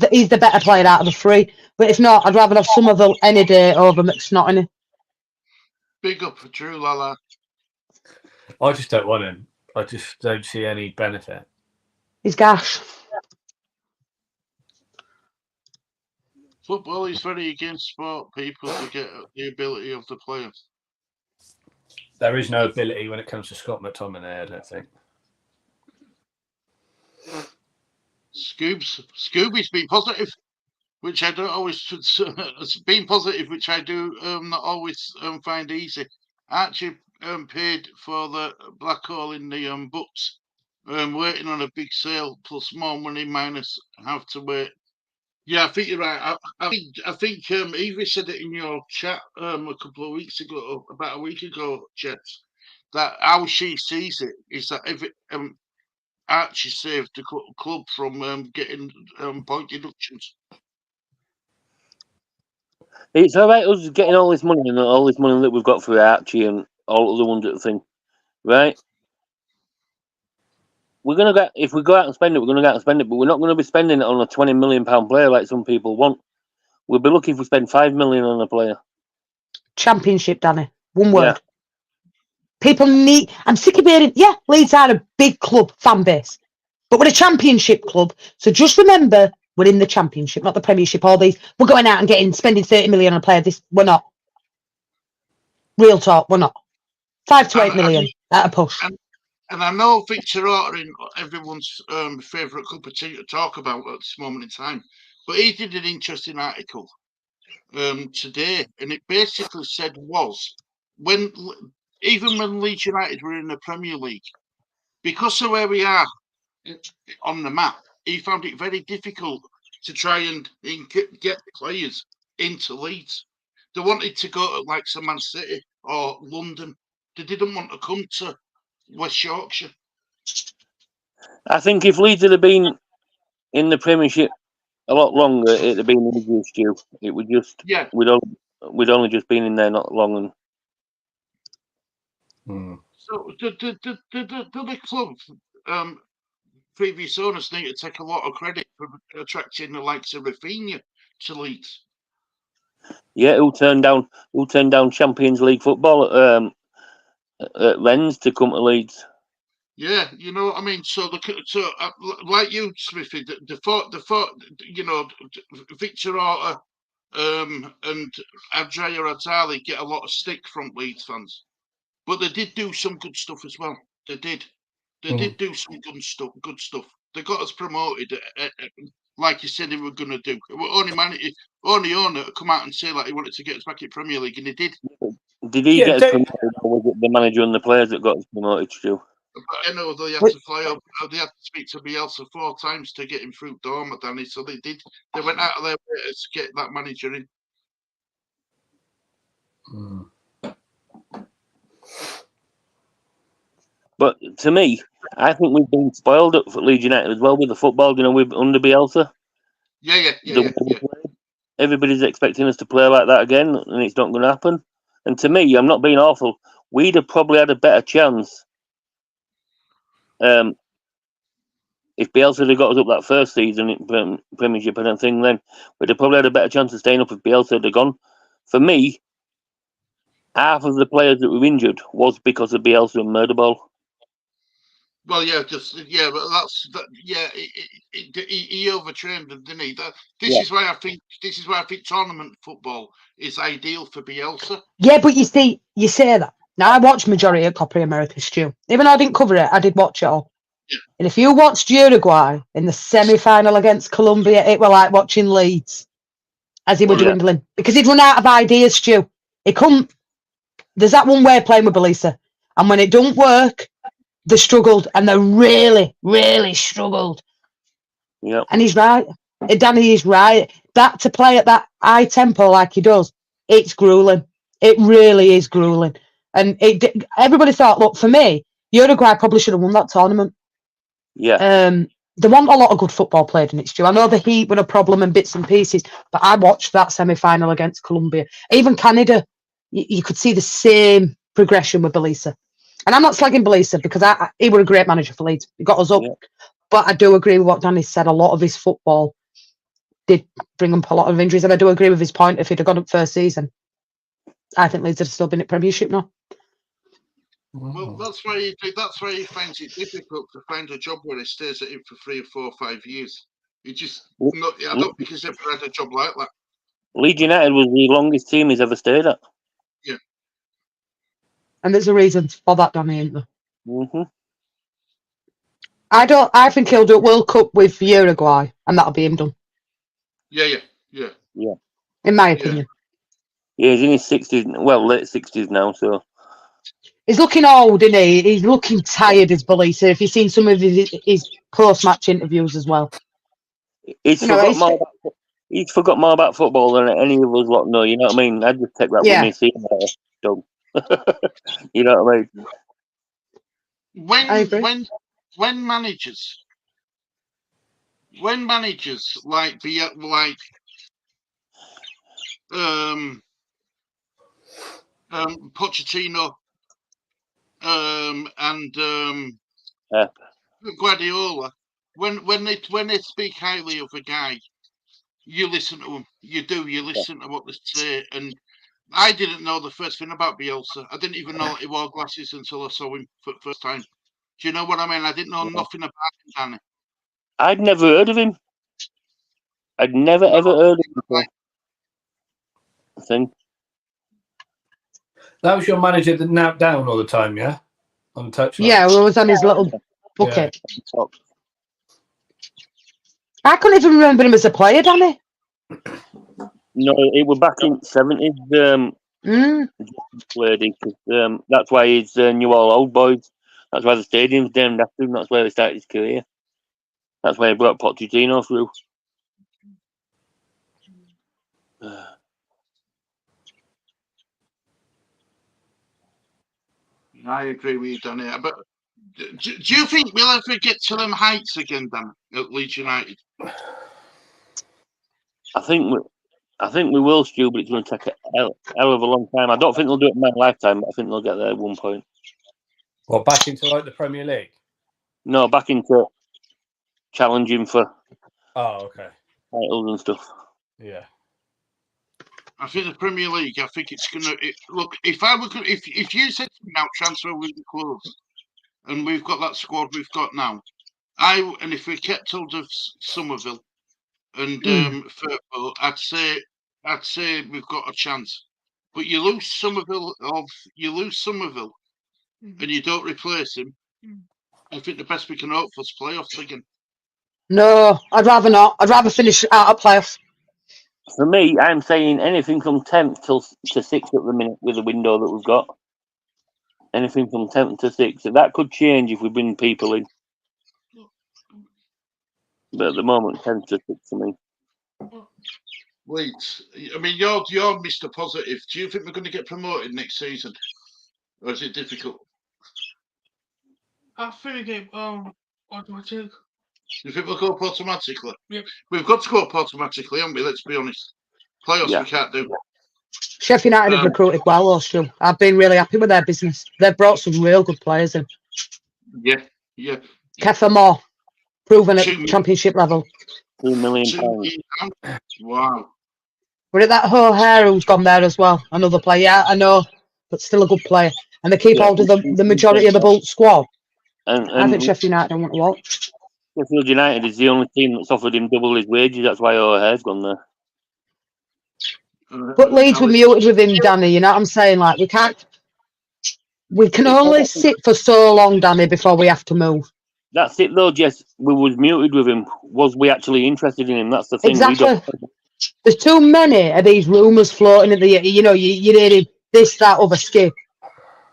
[SPEAKER 4] He's the better player out of the three. But if not, I'd rather have Somerville any day over McSnotty.
[SPEAKER 2] Big up for Drew Lala.
[SPEAKER 5] I just don't want him. I just don't see any benefit.
[SPEAKER 4] He's gash.
[SPEAKER 2] Football is very against sport people to get the ability of the player.
[SPEAKER 5] There is no ability when it comes to Scott McTominay, I don't think.
[SPEAKER 2] Scooby's been positive, which I don't always. Being positive, which I do not always find easy. I actually paid for the black hole in the books. Waiting on a big sale plus more money minus have to wait. Yeah, I think you're right. I think Evie said it in your chat a couple of weeks ago, about a week ago, Jess, that how she sees it is that if it Archie saved the club from getting point deductions.
[SPEAKER 3] It's all right us getting all this money and all this money that we've got for Archie and all other ones at the thing, right? We're gonna get, if we go out and spend it, we're gonna go out and spend it, but we're not gonna be spending it on a £20 million player like some people want. We'll be lucky if we spend £5 million on a player.
[SPEAKER 4] Championship, Danny. One word.
[SPEAKER 3] Yeah.
[SPEAKER 4] People need. I'm sick of hearing. Yeah, Leeds are a big club fan base, but we're a championship club. So just remember, we're in the championship, not the Premiership. All these, we're going out and spending 30 million on a player. This, we're not. Real talk, we're not. 5 to 8 million at a push.
[SPEAKER 2] And I know Victor Orta in everyone's favourite cup of tea to talk about at this moment in time, but he did an interesting article today, and it basically said even when Leeds United were in the Premier League, because of where we are on the map, he found it very difficult to try and get players into Leeds. They wanted to go to like Man City or London. They didn't want to come to West Yorkshire.
[SPEAKER 3] I think if Leeds had been in the Premiership a lot longer, it'd have been easier, Stu. It would just, we'd only just been in there not long.
[SPEAKER 2] So the club, previous owners need to take a lot of credit for attracting the likes of Rafinha to Leeds.
[SPEAKER 3] Yeah, who turned down Champions League football at Rennes to come to Leeds.
[SPEAKER 2] Yeah, you know what I mean. So like you, Smithy, the thought, you know, Victor Orta and Andrea Atali get a lot of stick from Leeds fans, but they did do some good stuff as well. They did do some good stuff. They got us promoted, like you said they were going to do. Only owner to come out and say like he wanted to get us back in Premier League, and he did.
[SPEAKER 3] Did he get us promoted, or was it the manager and the players that got us promoted, Stu?
[SPEAKER 2] I know they had to fly up. They had to speak to Bielsa 4 times to get him through Dormer, Danny. So they did. They went out of their way to get that manager in.
[SPEAKER 3] But to me, I think we've been spoiled at Leeds United as well with the football. You know, we've under Bielsa.
[SPEAKER 2] Yeah.
[SPEAKER 3] Everybody's expecting us to play like that again, and it's not going to happen. And to me, I'm not being awful. We'd have probably had a better chance. If Bielsa had got us up that first season in Premiership and everything, then we'd have probably had a better chance of staying up if Bielsa had gone. For me, half of the players that were injured was because of Bielsa and Murderball.
[SPEAKER 2] Well, but he overtrained them, didn't he? This is why I think tournament football is ideal for Bielsa.
[SPEAKER 4] Yeah, but you see, you say that, Now, I watched majority of Copa America, Stu. Even though I didn't cover it, I did watch it all.
[SPEAKER 2] Yeah.
[SPEAKER 4] And if you watched Uruguay in the semi-final against Colombia, it were like watching Leeds as he were dwindling. Because he'd run out of ideas, Stu. He couldn't... There's that one way of playing with Belisa. And when it don't work, they struggled. And they really, really struggled.
[SPEAKER 3] Yeah.
[SPEAKER 4] And he's right. Danny is right. That to play at that high tempo like he does, it's grueling. It really is grueling. And everybody thought, look, for me, Uruguay probably should have won that tournament.
[SPEAKER 3] Yeah.
[SPEAKER 4] There wasn't a lot of good football played in it, Stu. I know the heat were a problem in bits and pieces, but I watched that semi-final against Colombia. Even Canada, you could see the same progression with Belisa. And I'm not slagging Belisa because he was a great manager for Leeds. He got us up. Yeah. But I do agree with what Danny said. A lot of his football did bring up a lot of injuries. And I do agree with his point. If he'd have gone up first season, I think Leeds would have still been at Premiership now.
[SPEAKER 2] Well, that's why he finds it difficult to find a job where he stays at it for 3 or 4 or 5 years. I don't think he's ever had a job like that.
[SPEAKER 3] Leeds United was the longest team he's ever stayed at.
[SPEAKER 2] Yeah.
[SPEAKER 4] And there's a reason for that, Danny, isn't there?
[SPEAKER 3] Mm-hmm.
[SPEAKER 4] I think he'll do a World Cup with Uruguay, and that'll be him done.
[SPEAKER 2] Yeah.
[SPEAKER 4] In my opinion.
[SPEAKER 3] Yeah, he's in his 60s, well, late 60s now, so.
[SPEAKER 4] He's looking old, isn't he? He's looking tired, as Belisa. If you've seen some of his post-match interviews as well.
[SPEAKER 3] He's forgot more about football than any of us lot know, you know what I mean? I'd just take that with me, see him done. You know what I mean?
[SPEAKER 2] When managers like Pochettino and Guardiola, when they speak highly of a guy, you listen to them. You listen to what they say. And I didn't know the first thing about Bielsa. I didn't even know that he wore glasses until I saw him for the first time. Do you know what I mean? I didn't know nothing about him, Danny.
[SPEAKER 3] I'd never heard of him. I'd never ever heard of him before. I think.
[SPEAKER 5] That was your manager that napped down all the time, yeah? On the touchline.
[SPEAKER 4] Yeah, we was on his little bucket. Yeah. I couldn't even remember him as a player, Danny.
[SPEAKER 3] No, it was back in the 70s. Lady, that's why he's New All Old Boys. That's why the stadium's named after him. That's where he started his career. That's why he brought Pochettino through.
[SPEAKER 2] I agree with you, Danny. But do you think we'll ever get to them heights again, Dan, at Leeds United?
[SPEAKER 3] I think we will, Stu, but it's going to take a hell of a long time. I don't think they'll do it in my lifetime, but I think they'll get there at one point.
[SPEAKER 5] What, back into like the Premier League?
[SPEAKER 3] No, back into challenging for
[SPEAKER 5] titles
[SPEAKER 3] and stuff.
[SPEAKER 5] Yeah.
[SPEAKER 2] I think the Premier League. I think it's gonna look. If you said to me now, transfer will be closed, and we've got that squad we've got now, and if we kept hold of Somerville and Firpo, I'd say we've got a chance. But you lose Somerville, and you don't replace him. I think the best we can hope for is playoffs again.
[SPEAKER 4] No, I'd rather not. I'd rather finish out of playoffs.
[SPEAKER 3] For me, I'm saying anything from 10th to 6th at the minute with the window that we've got. Anything from 10th to 6th. That could change if we bring people in. But at the moment, 10th to 6th for me.
[SPEAKER 2] Wait, I mean, you're Mr. Positive. Do you think we're going to get promoted next season? Or is it difficult?
[SPEAKER 6] I think automatic.
[SPEAKER 2] You think we'll go up automatically?
[SPEAKER 6] Yep.
[SPEAKER 2] We've got to go up automatically, haven't we? Let's be honest. Playoffs we can't do.
[SPEAKER 4] Sheffield United have recruited well, though, Stu. I've been really happy with their business. They've brought some real good players in.
[SPEAKER 2] Yeah.
[SPEAKER 4] Keffer Moore, proven at championship level.
[SPEAKER 3] £2 million.
[SPEAKER 2] Wow.
[SPEAKER 4] We're at that O'Hare who's gone there as well. Another player. Yeah, I know, but still a good player. And they keep hold of the majority of the Bolt squad. And I think Sheffield United don't want to watch.
[SPEAKER 3] Sheffield United is the only team that's offered him double his wages. That's why O'Hare's gone there.
[SPEAKER 4] But Leeds were muted with him, Danny. You know what I'm saying? Like, we can't. We can only sit for so long, Danny, before we have to move.
[SPEAKER 3] That's it though, Jess. We was muted with him. Was we actually interested in him? That's the thing.
[SPEAKER 4] Exactly. There's too many of these rumours floating at the, you're hearing this, that, other skip.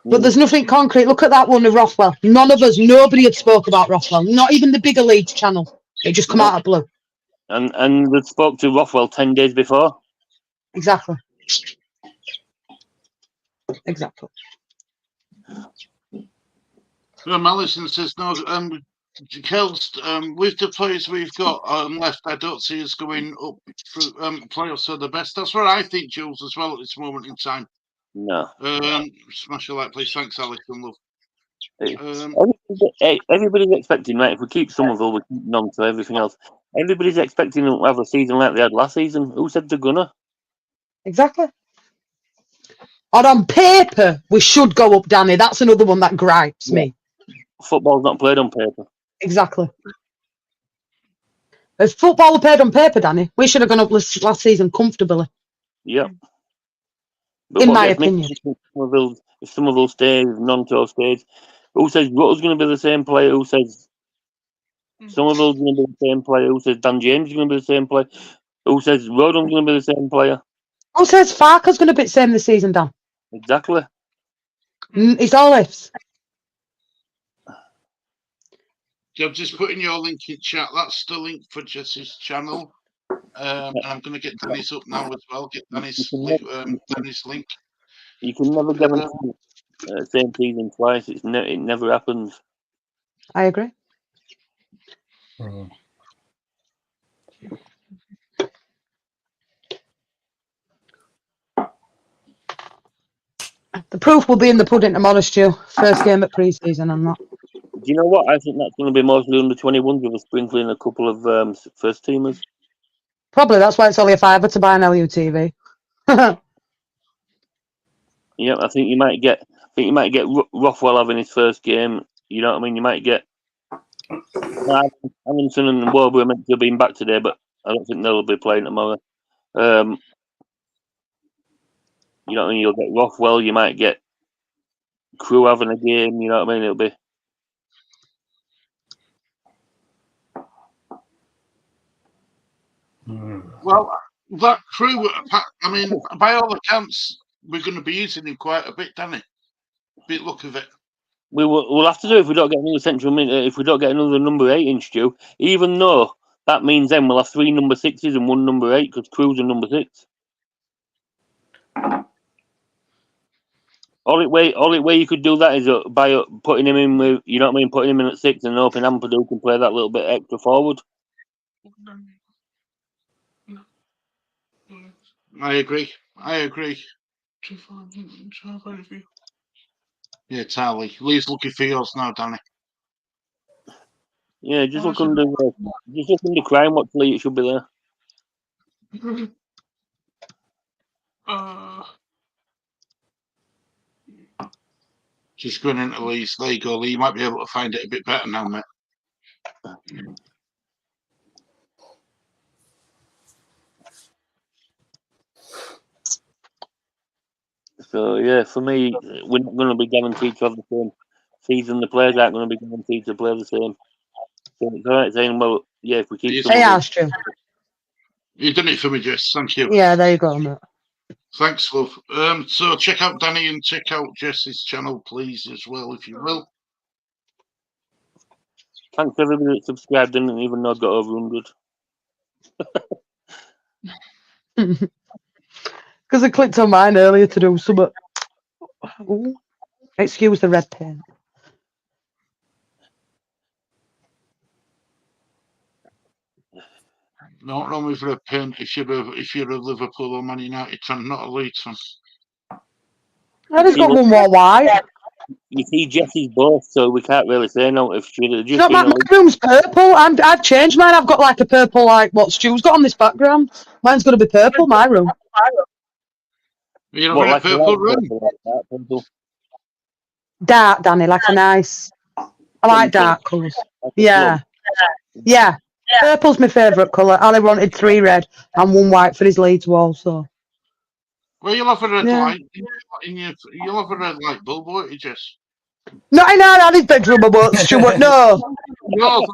[SPEAKER 4] But there's nothing concrete. Look at that one of Rothwell. Nobody had spoke about Rothwell. Not even the bigger Leeds channel. It just come out of blue.
[SPEAKER 3] And they spoke to Rothwell 10 days before.
[SPEAKER 4] Exactly.
[SPEAKER 2] Malison says no. Kels, with the players we've got left, I don't see us going up through playoffs are the best. That's what I think, Jules, as well at this moment in time.
[SPEAKER 3] No.
[SPEAKER 2] Smash a like, please. Thanks, Alex and love.
[SPEAKER 3] Everybody's expecting, right? If we keep Somerville, we're keeping on to everything else. Everybody's expecting to have a season like they had last season. Who said they're gonna?
[SPEAKER 4] Exactly. And on paper, we should go up, Danny. That's another one that gripes me.
[SPEAKER 3] Football's not played on paper.
[SPEAKER 4] Exactly. If football were played on paper, Danny, we should have gone up last season comfortably.
[SPEAKER 3] Yeah. But
[SPEAKER 4] in my opinion.
[SPEAKER 3] If Somerville stays, Nonto stays, who says Rutter's going to be the same player? Who says Somerville's going to be the same player? Who says Dan James is going to be the same player? Who says Rodham's going to be the same player?
[SPEAKER 4] Who says Farker's going to be the same this season, Dan?
[SPEAKER 3] Exactly.
[SPEAKER 4] It's all ifs.
[SPEAKER 2] I'm just putting your link in chat. That's the link for Jess's channel. And I'm going to get Danny's up now as well. Get Danny's link.
[SPEAKER 3] You can never guarantee same season twice. It never happens.
[SPEAKER 4] I agree. The proof will be in the pudding tomorrow, Stu. First game at pre-season and that.
[SPEAKER 3] Do you know what? I think that's going to be mostly under 21s with a sprinkling a couple of first teamers.
[SPEAKER 4] Probably that's why it's only a £5 to buy an LUTV.
[SPEAKER 3] Yeah, I think you might get Rothwell having his first game. You know what I mean? You might get Amundsen and Warburg are meant to have been back today, but I don't think they'll be playing tomorrow. You know what I mean? You'll get Rothwell. You might get Crew having a game. You know what I mean? It'll be.
[SPEAKER 2] Well, that Crew, I mean, by all accounts, we're going to be using him quite a bit, Danny. Bit look of it.
[SPEAKER 3] We'll have to do if we don't get another central minute. If we don't get another number 8 in, Stu, even though that means then we'll have 3 number 6s and 1 number 8 because Crew's a number 6. Only way you could do that is by putting him in with, you know what I mean, putting him in at 6 and hoping Ampadu can play that little bit extra forward.
[SPEAKER 2] I agree. Yeah, Tally. Lee's looking for yours now, Danny.
[SPEAKER 3] Yeah, just look under crime. What Lee? It should be there.
[SPEAKER 2] Just going into Lee's. There you go, Lee. You might be able to find it a bit better now, mate.
[SPEAKER 3] So yeah, for me, we're not going to be guaranteed to have the same season. The players aren't going to be guaranteed to play the same. So it's all right saying, well, yeah, if we keep.
[SPEAKER 4] Hey, Astro.
[SPEAKER 2] You've done it for me, Jess. Thank you.
[SPEAKER 4] Yeah, there you go, mate.
[SPEAKER 2] Thanks, love. So check out Danny and check out Jess's channel, please, as well, if you will.
[SPEAKER 3] Thanks to everybody that subscribed. Didn't even know I got over 100.
[SPEAKER 4] Because I clicked on mine earlier to do something. Ooh. Excuse the red pen.
[SPEAKER 2] Not wrong with red pen if you're a Liverpool or Man United fan, not a Leeds fan.
[SPEAKER 4] I just got one more wide.
[SPEAKER 3] You see Jess's both, so we can't really say no. If she'd have just
[SPEAKER 4] my room's purple. I've changed mine. I've got like a purple, like what Stu's got on this background. Mine's going to be purple, my room.
[SPEAKER 2] You know, like purple room?
[SPEAKER 4] Dark, Danny, like a nice. I like dark colours. Yeah. Yeah. Purple's my favourite colour. Ali wanted 3 red and 1 white for his Leeds wall, so.
[SPEAKER 2] Well, you'll have a red
[SPEAKER 4] Yeah.
[SPEAKER 2] light. You'll have a red light bulb, won't you, Jess?
[SPEAKER 4] Not in our Annie's bedroom, I won't, Stuart, no.
[SPEAKER 2] No,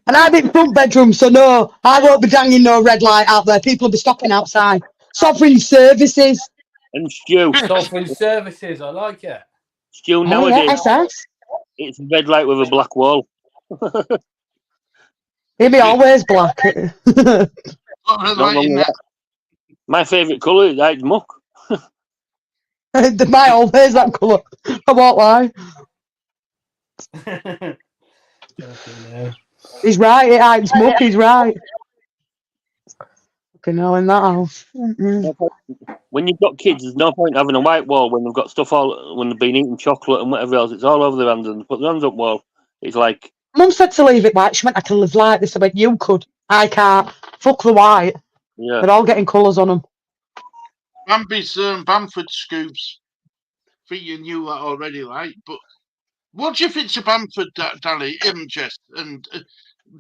[SPEAKER 4] And I'm in front bedroom, so no, I won't be hanging no red light out there. People will be stopping outside. Sovereign services.
[SPEAKER 3] And Stu,
[SPEAKER 5] Sovereign services, I like it.
[SPEAKER 3] Stu,
[SPEAKER 4] Oh, yeah,
[SPEAKER 3] nowadays,
[SPEAKER 4] SS.
[SPEAKER 3] it's a red light with a black wall.
[SPEAKER 4] He'll be always black.
[SPEAKER 2] not a red
[SPEAKER 3] Not
[SPEAKER 2] light
[SPEAKER 3] long
[SPEAKER 2] in
[SPEAKER 3] ago.
[SPEAKER 2] that.
[SPEAKER 3] My favourite colour is like muck.
[SPEAKER 4] My always that colour. I won't lie. He's right, it ain't smoke, he's right. Fucking hell, in that house.
[SPEAKER 3] When you've got kids, there's no point having a white wall when they've got stuff when they've been eating chocolate and whatever else. It's all over their hands, and put their hands up wall. It's like,
[SPEAKER 4] Mum said to leave it white. She went, I can live like this. I went, you could. I can't. Fuck the white.
[SPEAKER 3] yeah.
[SPEAKER 4] They're all getting colours on them.
[SPEAKER 2] Bambi's Bamford scoops. I think you knew that already, like. But what do you think to Bamford, Danny, Jess? And is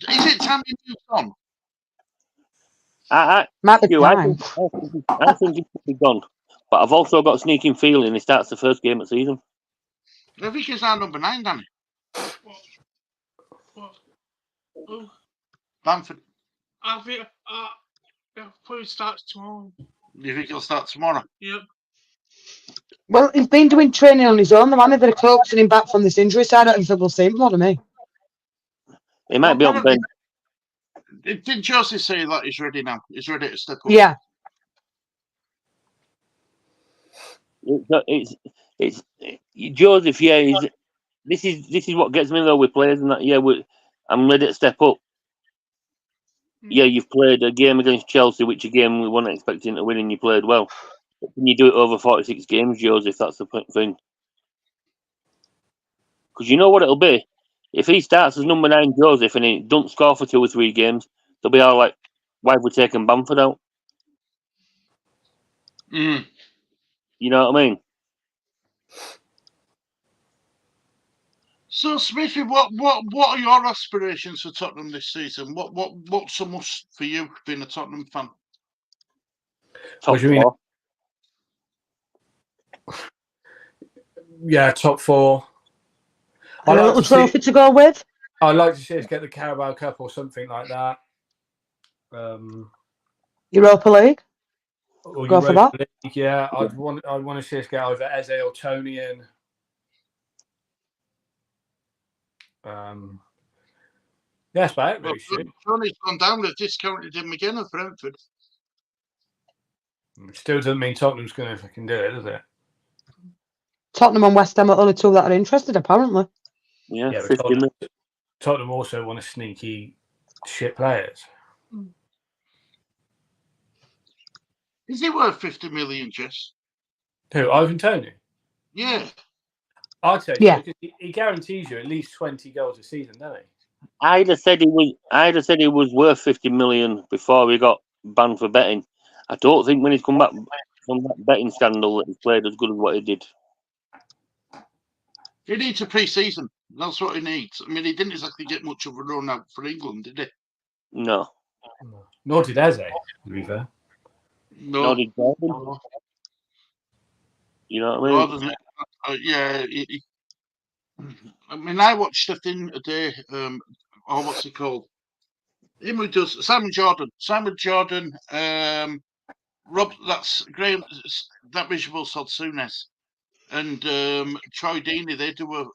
[SPEAKER 2] it time you moved on?
[SPEAKER 4] Might be
[SPEAKER 3] Stu,
[SPEAKER 4] time.
[SPEAKER 3] I think he should be gone. But I've also got a sneaking feeling he starts the first game of the season.
[SPEAKER 2] I think it's our number 9, Danny.
[SPEAKER 6] What? Oh,
[SPEAKER 2] Bamford.
[SPEAKER 6] I think probably starts tomorrow.
[SPEAKER 2] You think he'll start tomorrow?
[SPEAKER 6] Yep.
[SPEAKER 4] Well, he's been doing training on his own. The man they're coaxing him back from this injury, so I don't think we'll see him more than me.
[SPEAKER 3] He might be on bench.
[SPEAKER 2] Did Josie say that he's ready now? He's ready to step up?
[SPEAKER 4] Yeah.
[SPEAKER 3] It's Joseph. Yeah, this is what gets me though with players and that. Yeah, I'm ready to step up. Yeah, you've played a game against Chelsea, which again we weren't expecting to win, and you played well. But can you do it over 46 games, Joseph? That's the thing. Because you know what it'll be. If he starts as number 9 Joseph and he don't score for 2 or 3 games, they'll be all like, "Why have we taken Bamford out?"
[SPEAKER 2] Mm.
[SPEAKER 3] You know what I mean?
[SPEAKER 2] So, Smithy, what are your aspirations for Tottenham this season? What's a must for you being a Tottenham fan?
[SPEAKER 3] Top
[SPEAKER 5] What do you mean?
[SPEAKER 3] 4.
[SPEAKER 5] Yeah, top 4.
[SPEAKER 4] And a little trophy to go with.
[SPEAKER 5] I'd like to see us get the Carabao Cup or something like that.
[SPEAKER 4] Europa League.
[SPEAKER 5] Or
[SPEAKER 4] Go for that.
[SPEAKER 5] League, yeah. I'd want to see us get either Eze or Tony in. That's about it, really.
[SPEAKER 2] Tony's gone down. They've discounted him again at Brentford.
[SPEAKER 5] Still doesn't mean Tottenham's going to fucking do it, does it?
[SPEAKER 4] Tottenham and West Ham are only 2 that are interested, apparently.
[SPEAKER 3] Yeah,
[SPEAKER 5] but Tottenham also want to sneaky shit players.
[SPEAKER 2] Is he worth 50 million, Jess?
[SPEAKER 5] Who? Ivan Toney?
[SPEAKER 2] Yeah.
[SPEAKER 5] I'd say
[SPEAKER 4] Yeah.
[SPEAKER 5] so, because he guarantees you at least 20 goals a season, doesn't he?
[SPEAKER 3] I'd have said he was worth 50 million before he got banned for betting. I don't think when he's come back from that betting scandal that he's played as good as what he did.
[SPEAKER 2] He needs a pre-season. That's what he needs. I mean, he didn't exactly get much of a run out for England, did he?
[SPEAKER 3] No.
[SPEAKER 5] Nor did Eze, to be fair.
[SPEAKER 2] No.
[SPEAKER 3] Nor did Gordon. You know what I mean?
[SPEAKER 2] Yeah. I mean, I watched the thing today. What's it called? Him who does Simon Jordan. Rob. That's Graham. That miserable Sotsunes. And Troy Deeney, they do a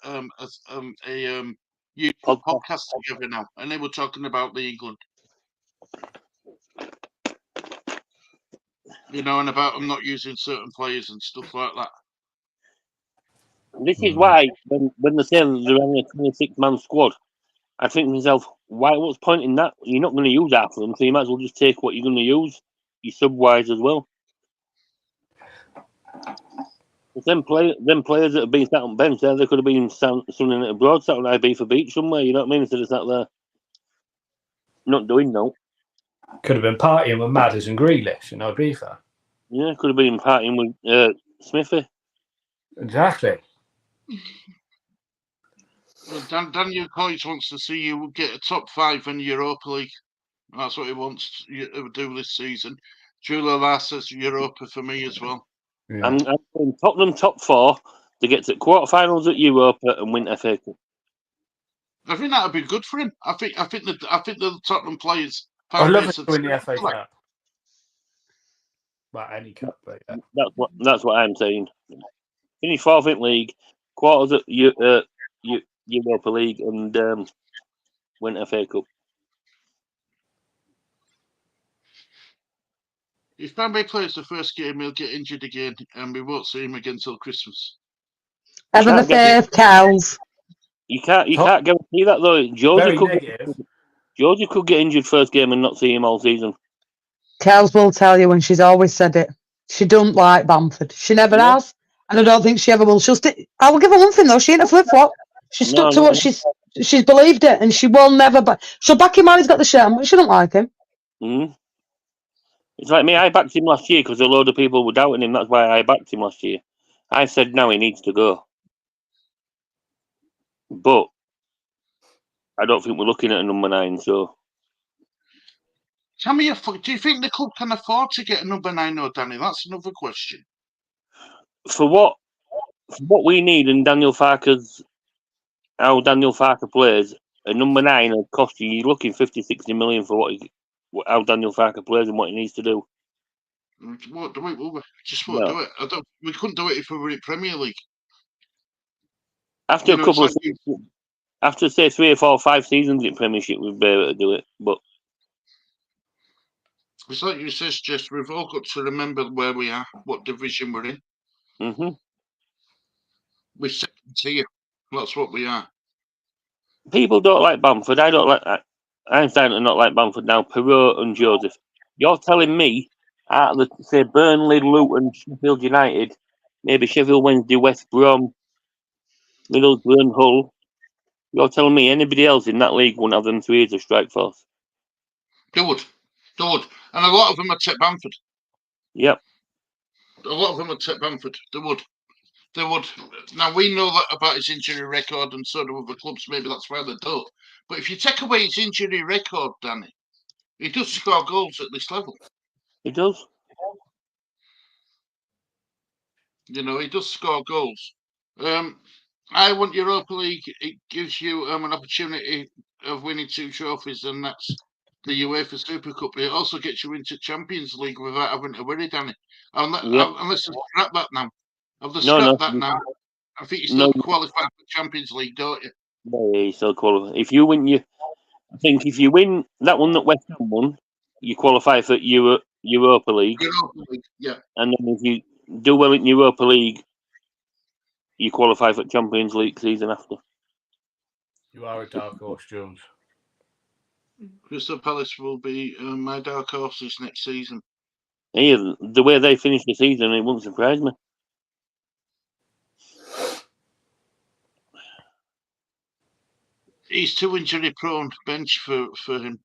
[SPEAKER 2] YouTube podcast together now, and they were talking about the England, and about them not using certain players and stuff like that.
[SPEAKER 3] This is why when they say they're only a 26-man squad, I think to myself, what's point in that? You're not going to use half of them, so you might as well just take what you're going to use, your sub-wise as well. Them players that have been sat on bench there, they could have been sunning it abroad, sat on IB for beach somewhere, you know what I mean? Instead of sat there not doing no.
[SPEAKER 5] Could have been partying with Madders and Grealish in Ibiza.
[SPEAKER 3] Yeah, could have been partying with Smithy.
[SPEAKER 5] Exactly.
[SPEAKER 2] Well, Daniel Coyce wants to see you get a top 5 in Europa League. That's what he wants you to do this season. Julia says Europa for me as well.
[SPEAKER 5] Yeah.
[SPEAKER 3] I'm going Tottenham top 4 to get to quarterfinals at Europa and win FA Cup.
[SPEAKER 2] I think that would be good for him. I think the Tottenham players.
[SPEAKER 5] I'd love to win the FA Cup. Well, any cup, but yeah.
[SPEAKER 3] That's what I'm saying. Finish 4th in league, quarters at Europa League, and win FA Cup.
[SPEAKER 2] If Bambi plays the first game, he'll get injured again, and we won't see him again till Christmas.
[SPEAKER 4] Ever the faith, Cows.
[SPEAKER 3] You can't guarantee that though. Georgie could get injured first game and not see him all season.
[SPEAKER 4] Cows will tell you, and she's always said it. She don't like Bamford. She never has, and I don't think she ever will. I will give her one thing though. She ain't a flip flop. She's stuck to what she's believed it, and she will never. She'll back him out. He's got the shirt, but she don't like him.
[SPEAKER 3] Mm-hmm. It's like me. I backed him last year because a load of people were doubting him. That's why I backed him last year. I said now he needs to go, but I don't think we're looking at a number 9. So,
[SPEAKER 2] tell me, do you think the club can afford to get a number 9 or Danny? That's another question.
[SPEAKER 3] For what we need and how Daniel Farker plays, a number 9 will cost you. You're looking 50-60 million for how Daniel Farker plays and what he needs to do.
[SPEAKER 2] What do we just won't do it? We couldn't do it if we were in Premier League.
[SPEAKER 3] After a couple of seasons, after say 3 or 4 or 5 seasons in Premiership, we'd be able to do it. But
[SPEAKER 2] it's like you said, Jess. We've all got to remember where we are, what division we're in.
[SPEAKER 3] Mm-hmm.
[SPEAKER 2] We're second tier. That's what we are.
[SPEAKER 3] People don't like Bamford. I don't like. I'm starting to not like Bamford now. Perot and Joseph. You're telling me out of say Burnley, Luton, Sheffield United, maybe Sheffield Wednesday, West Brom, Middlesbrough, and Hull. You're telling me anybody else in that league wouldn't have them 3 as a strike force?
[SPEAKER 2] They would. And a lot of them would take Bamford.
[SPEAKER 3] Yep.
[SPEAKER 2] A lot of them would take Bamford. They would. Now, we know that about his injury record, and so do other clubs. Maybe that's why they don't. But if you take away his injury record, Danny, he does score goals at this level.
[SPEAKER 3] He does.
[SPEAKER 2] He does score goals. I want Europa League. It gives you an opportunity of winning 2 trophies, and that's the UEFA Super Cup. It also gets you into Champions League without having to worry, Danny. Unless they scrap that now. Have they scrapped that now? I think you still qualify for Champions League, don't you?
[SPEAKER 3] Yeah, you still qualify. If you win, if you win that one that West Ham won, you qualify for Europa League.
[SPEAKER 2] Europa League, yeah.
[SPEAKER 3] And then if you do well in Europa League, you qualify for Champions League season after.
[SPEAKER 5] You are a dark horse, Jones.
[SPEAKER 2] Crystal Palace will be my dark horses next season.
[SPEAKER 3] Yeah, the way they finish the season, it wouldn't surprise me.
[SPEAKER 2] He's too injury prone bench for him.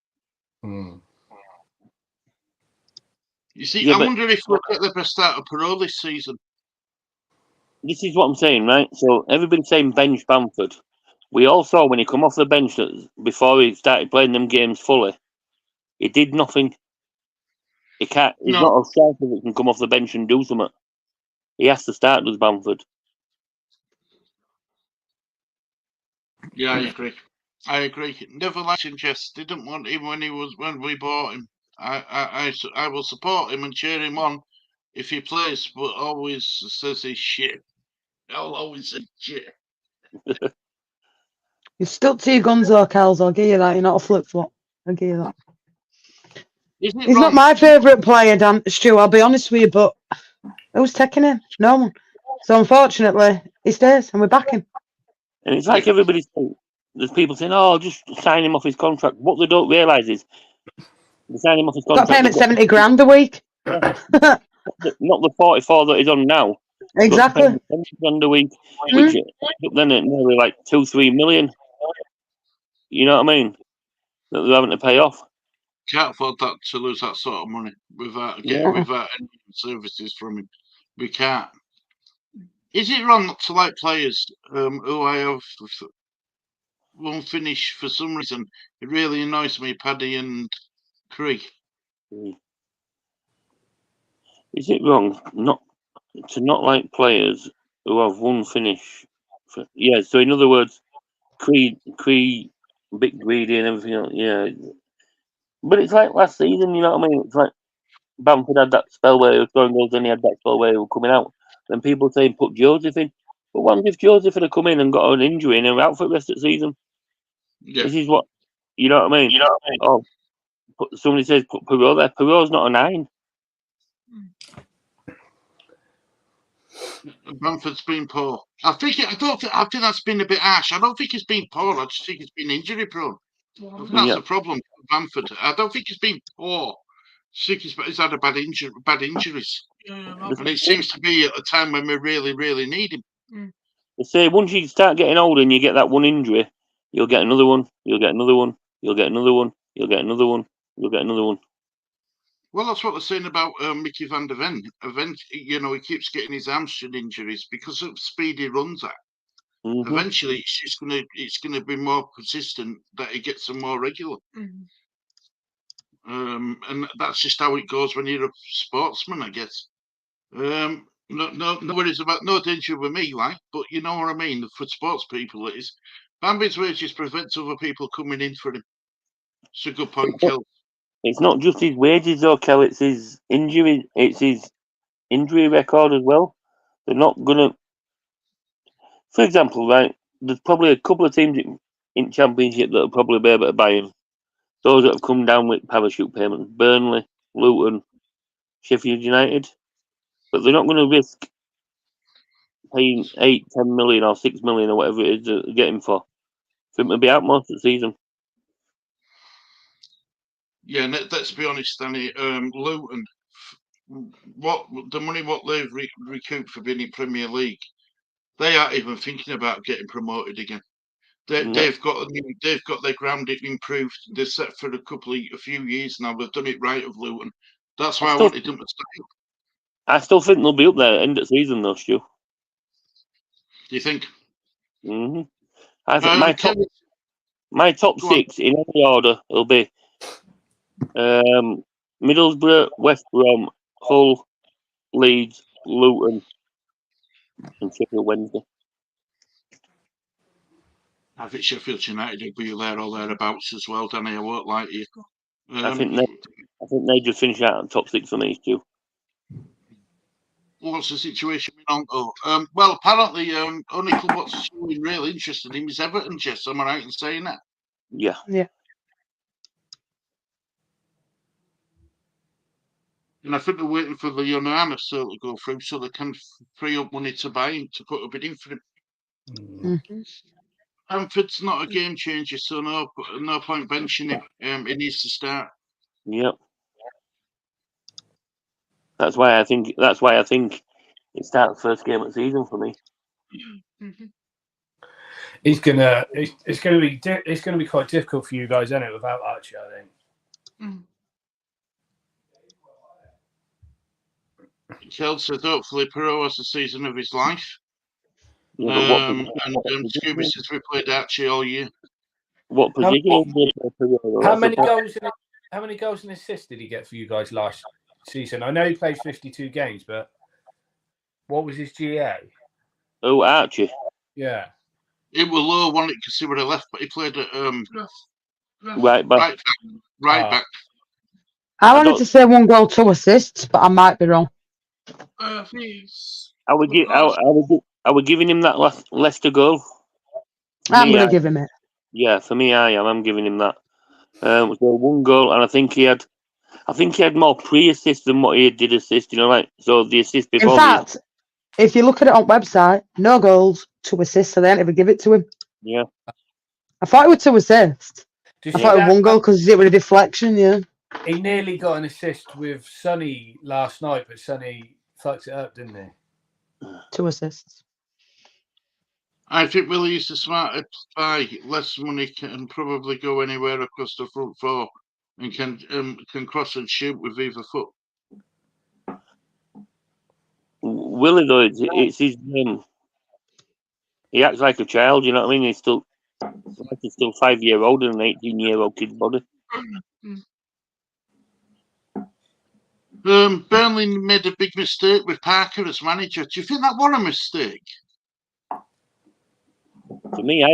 [SPEAKER 2] You see, I wonder if we'll get the best out of Perot this season.
[SPEAKER 3] This is what I'm saying, right? So everybody's saying bench Bamford. We all saw when he come off the bench that before he started playing them games fully, he did nothing. He's not a striker that can come off the bench and do something. He has to start with Bamford.
[SPEAKER 2] Yeah, I agree. Never liked him, Jess. Didn't want him when we bought him. I will support him and cheer him on if he plays, but always says he's shit. I'll always say shit.
[SPEAKER 4] You've stuck to your guns though, Kels. I'll give you that. You're not a flip flop. I'll give you that. He's not my favourite player, Stu. I'll be honest with you, but who's taking him? No one. So unfortunately, he stays, and we're back him.
[SPEAKER 3] And it's like everybody's saying, there's people saying, "Oh, just sign him off his contract." What they don't realise is, they sign him off his contract.
[SPEAKER 4] Got to pay him at 70 grand a week.
[SPEAKER 3] Not the 44 that he's on now.
[SPEAKER 4] Exactly.
[SPEAKER 3] 70 grand a week, which then at nearly like 2-3 million. You know what I mean? That they're having to pay off.
[SPEAKER 2] Can't afford that to lose that sort of money without any services from him. We can't. Is it wrong not to like players who I have won't finish for some reason? It really annoys me, Paddy and Krieg.
[SPEAKER 3] Is it wrong not like players who have one finish? Yeah. So in other words, Creed, a bit greedy and everything else. Yeah. But it's like last season. You know what I mean? It's like Bamford had that spell where he was throwing goals, then he had that spell where he was coming out. Then people saying put Joseph in. But what if Joseph had come in and got an injury and they're out for the rest of the season?
[SPEAKER 2] Yeah.
[SPEAKER 3] This is what you know what I mean. Oh, somebody says put Perot there. Perot's not a 9.
[SPEAKER 2] Bamford's been poor. I think that's been a bit harsh. I don't think he's been poor. I just think he's been injury prone. I think that's the problem with Bamford. I don't think he's been poor. I think he's had bad injuries. And it seems to be at a time when we really, really need him.
[SPEAKER 3] They say once you start getting older and you get that one injury, you'll get another one. You'll get another one. You'll get another one. You'll get another one. You'll get another one.
[SPEAKER 2] Well, that's what they're saying about Mickey van der Ven. He keeps getting his hamstring injuries because of speed he runs at.
[SPEAKER 3] Mm-hmm.
[SPEAKER 2] Eventually, it's gonna be more consistent that he gets them more regular. And that's just how it goes when you're a sportsman, I guess. No worries about no danger with me, like, but you know what I mean. For sports people, it is. Bambi's wages prevents other people coming in for him. It's a good point, Kel.
[SPEAKER 3] It's not just his wages, though, Kel. It's his injury. It's his injury record as well. They're not gonna. For example, right? There's probably a couple of teams in Championship that will probably be able to buy him. Those that have come down with parachute payments: Burnley, Luton, Sheffield United. But they're not going to risk paying 8, 10 million or 6 million or whatever it is to get him for him to be out most of the season.
[SPEAKER 2] Yeah, let's be honest, Danny. Luton, what they've recouped for being in Premier League, they aren't even thinking about getting promoted again. They've got their ground improved. They're set for a few years now. They've done it right of Luton. That's why I wanted them to stay up.
[SPEAKER 3] I still think they'll be up there at the end of the season, though, Stu.
[SPEAKER 2] Do you think?
[SPEAKER 3] Mm-hmm. I think my top 6 in any order will be Middlesbrough, West Brom, Hull, Leeds, Luton, and Sheffield Wednesday.
[SPEAKER 2] I think Sheffield United will be there or thereabouts as well, Danny. I won't lie to you.
[SPEAKER 3] I think they just finish out in top 6 for me, Stu.
[SPEAKER 2] What's the situation on? Well, apparently, only club what's showing real interest in him is Everton. Jess, am I right in saying that?
[SPEAKER 3] Yeah.
[SPEAKER 4] Yeah.
[SPEAKER 2] And I think they're waiting for the Onana sale to go through so they can free up money to buy him, to put a bid in for him.
[SPEAKER 4] Mm-hmm.
[SPEAKER 2] Bamford's not a game changer, so no point benching him. He needs to start.
[SPEAKER 3] Yep. That's why I think it starts first game of the season for me.
[SPEAKER 6] Mm-hmm.
[SPEAKER 5] It's gonna be quite difficult for you guys, isn't it, without Archie, I think.
[SPEAKER 2] Kel says hopefully Perot has the season of his life.
[SPEAKER 3] Yeah,
[SPEAKER 2] and Scooby says we played Archie all year.
[SPEAKER 3] What position?
[SPEAKER 5] How many goals and assists did he get for you guys last season? I know he played 52 games, but what was his GA?
[SPEAKER 3] Oh, Archie.
[SPEAKER 5] Yeah.
[SPEAKER 2] It was low one because he would have left, but he played at
[SPEAKER 3] right back.
[SPEAKER 2] Right back.
[SPEAKER 4] I wanted to say 1 goal, 2 assists, but I might be wrong.
[SPEAKER 3] Are we giving him that Leicester goal?
[SPEAKER 4] I'm going to give him it.
[SPEAKER 3] Yeah, for me, I am. I'm giving him that. So 1 goal, and I think he had more pre-assists than what he did assist. You know, like so the assist before.
[SPEAKER 4] In fact, if you look at it on website, no goals, 2 assists, so they didn't ever give it to him.
[SPEAKER 3] Yeah.
[SPEAKER 4] I thought it was 2 assists. I thought it was 1 goal because it was a deflection. Yeah.
[SPEAKER 5] He nearly got an assist with Sonny last night, but Sonny fucked it up, didn't he?
[SPEAKER 4] 2 assists.
[SPEAKER 2] I think Willie's the smarter buy. Less money can probably go anywhere across the front 4 and can cross and shoot with either foot.
[SPEAKER 3] Willie, though, it's his he acts like a child. You know what I mean? He's still 5-year-old in an 18-year-old kid's body.
[SPEAKER 2] Burnley made a big mistake with Parker as manager. Do you think that was a mistake?
[SPEAKER 3] To me,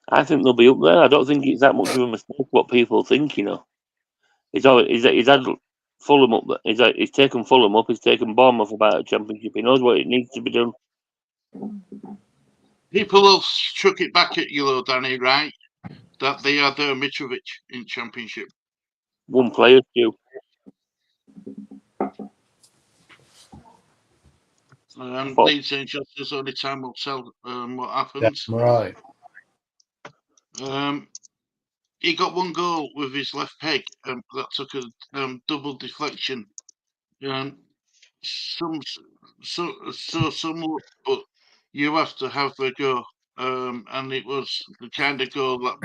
[SPEAKER 3] I think they'll be up there. I don't think it's that much of a mistake what people think, you know. He's had Fulham up there. He's taken Fulham up. He's taken Bournemouth about a championship. He knows what it needs to be done.
[SPEAKER 2] People will chuck it back at you, though, Danny, right? That they had Mitrovic in championship.
[SPEAKER 3] One player, too.
[SPEAKER 2] Leeds ain't just as only time will tell what happens.
[SPEAKER 5] Right.
[SPEAKER 2] He got one goal with his left peg that took a double deflection. Somewhat, but you have to have a go. And it was the kind of goal that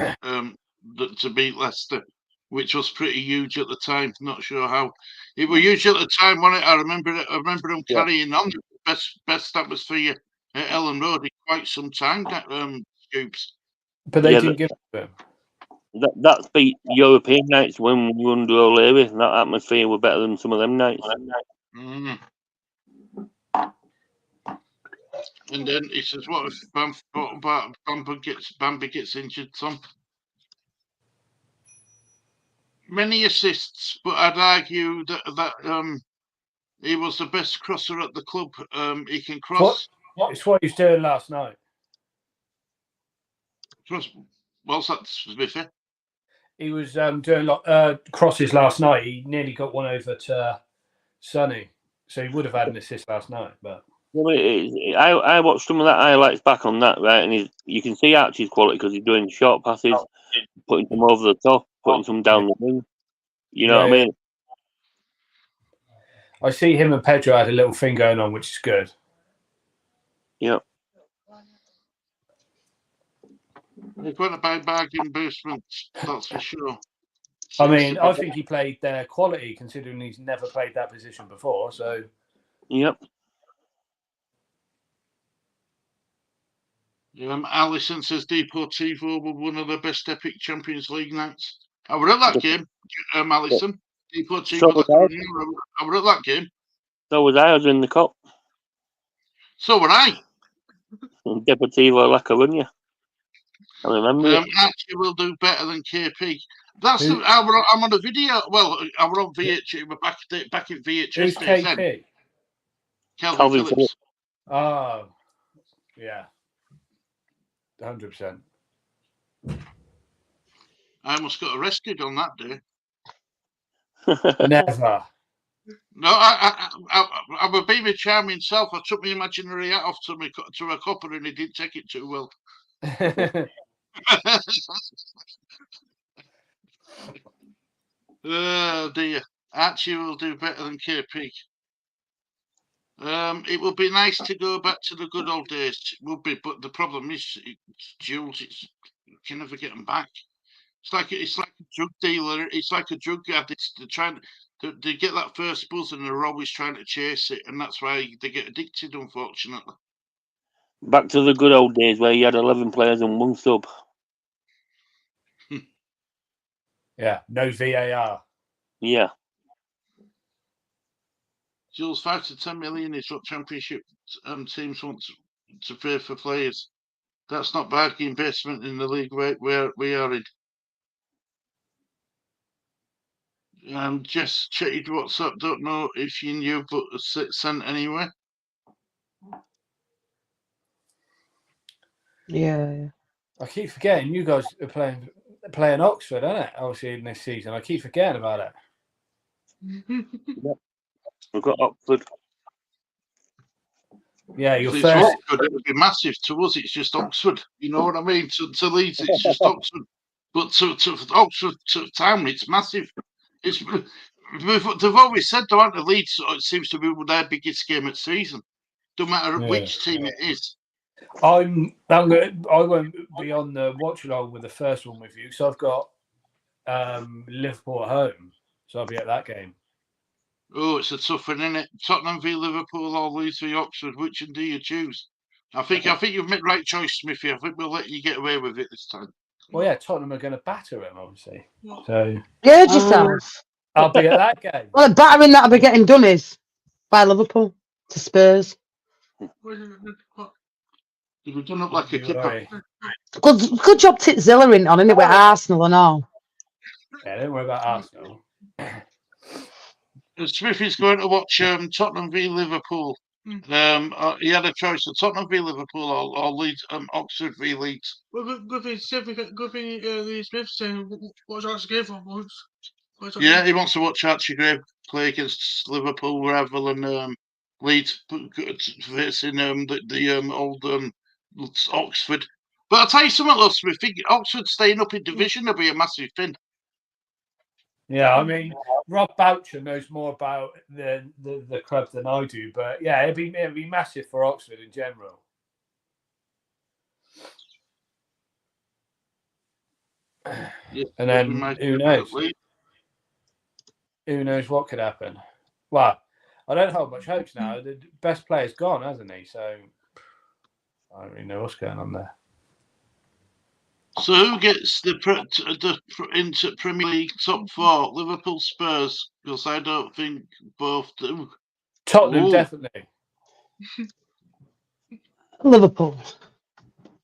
[SPEAKER 2] to beat Leicester, which was pretty huge at the time. Not sure how it was huge at the time. When I remember him carrying on the best atmosphere at Ellen Road in quite some time. Scoops.
[SPEAKER 5] But they didn't give it to him.
[SPEAKER 3] That's beat European nights when we won the O'Leary. That atmosphere were better than some of them nights.
[SPEAKER 2] Mm. And then he says, "What if Bambi gets injured, Tom?" Many assists, but I'd argue that he was the best crosser at the club. He can cross.
[SPEAKER 5] It's what he was doing last night.
[SPEAKER 2] Well, that's to be fair.
[SPEAKER 5] He was doing crosses last night. He nearly got one over to Sonny, so he would have had an assist last night. But
[SPEAKER 3] I watched some of that highlights back on that, right? And you can see Archie's quality because he's doing short passes, putting them over the top, putting some down the wing. You know what I mean?
[SPEAKER 5] I see him and Pedro had a little thing going on, which is good.
[SPEAKER 3] Yeah.
[SPEAKER 2] They're going to buy bargain basements, that's for sure.
[SPEAKER 5] I mean, I think he played their quality, considering he's never played that position before. So,
[SPEAKER 3] yep.
[SPEAKER 2] Allison says Deportivo were one of the best epic Champions League nights. I were at that game, Allison. Deportivo. I were at that game.
[SPEAKER 3] So was I. I was in the cup.
[SPEAKER 2] So were I.
[SPEAKER 3] Deportivo La Coruña. I remember.
[SPEAKER 2] Actually, will do better than KP. That's I'm on a video. Well, I were on VHS. We're back in VHS.
[SPEAKER 5] Who's KP?
[SPEAKER 2] Calvin Phillips.
[SPEAKER 5] Oh, yeah. 100%.
[SPEAKER 2] I almost got arrested on that day.
[SPEAKER 5] Never.
[SPEAKER 2] No, I would be my charming self. I took my imaginary hat off to a copper and he didn't take it too well. Oh dear. Archie will do better than KP. It would be nice to go back to the good old days. It would be, but the problem is, Jules, you can never get them back. It's like a drug dealer. It's like a drug addict. They're trying to get that first buzz, and they're always trying to chase it, and that's why they get addicted, unfortunately.
[SPEAKER 3] Back to the good old days where you had 11 players and one sub.
[SPEAKER 5] Yeah, no VAR.
[SPEAKER 3] Yeah.
[SPEAKER 2] Jules, 5 to 10 million is what Championship teams want to pay for players. That's not bargain basement in the league where we are in. Jess checked WhatsApp. Don't know if you knew, but sent anyway.
[SPEAKER 4] Yeah.
[SPEAKER 5] I keep forgetting you guys are playing Oxford, aren't it? Obviously in this season, I keep forgetting about it.
[SPEAKER 3] Yep. We've got Oxford.
[SPEAKER 5] Yeah, your
[SPEAKER 2] first. Oxford, it would be massive. To us, it's just Oxford. You know what I mean? To Leeds, it's just Oxford. But to Oxford, to town, it's massive. They've always said, though, the Leeds, it seems to be their biggest game at season. No matter which team it is.
[SPEAKER 5] I won't be on the watch along with the first one with you, so I've got Liverpool at home, so I'll be at that game.
[SPEAKER 2] Oh, it's a tough one, isn't it? Tottenham v Liverpool or Leeds v Oxford. Which one do you choose? I think you've made the right choice, Smithy. I think we'll let you get away with it this time.
[SPEAKER 5] Well, yeah, Tottenham are going to batter him, obviously. So
[SPEAKER 4] Gauge yourself.
[SPEAKER 5] I'll be at that game.
[SPEAKER 4] Well, the battering that'll be getting done is by Liverpool to Spurs.
[SPEAKER 2] You've done up like a kipper.
[SPEAKER 4] Good job Zilla in on, innit, with Arsenal and all.
[SPEAKER 5] Yeah, don't worry about Arsenal.
[SPEAKER 2] Smithy's going to watch Tottenham v Liverpool. He had a choice of Tottenham v Liverpool or Leeds, Oxford v Leeds.
[SPEAKER 6] Good thing Lee Smith saying, what's that game for once?
[SPEAKER 2] Yeah, he wants to watch Archie Gray play against Liverpool rather than Leeds facing the old Oxford. But I'll tell you something, though, Smith. Oxford staying up in division will be a massive thing.
[SPEAKER 5] Yeah, I mean, Rob Boucher knows more about the club than I do, but yeah, it'd be massive for Oxford in general.
[SPEAKER 2] Yeah,
[SPEAKER 5] And then who knows? Who knows what could happen? Well, I don't hold much hopes now. The best player's gone, hasn't he? So I don't really know what's going on there.
[SPEAKER 2] So who gets into Premier League top 4? Liverpool, Spurs? Because I don't think both do.
[SPEAKER 5] Tottenham, definitely.
[SPEAKER 4] Liverpool,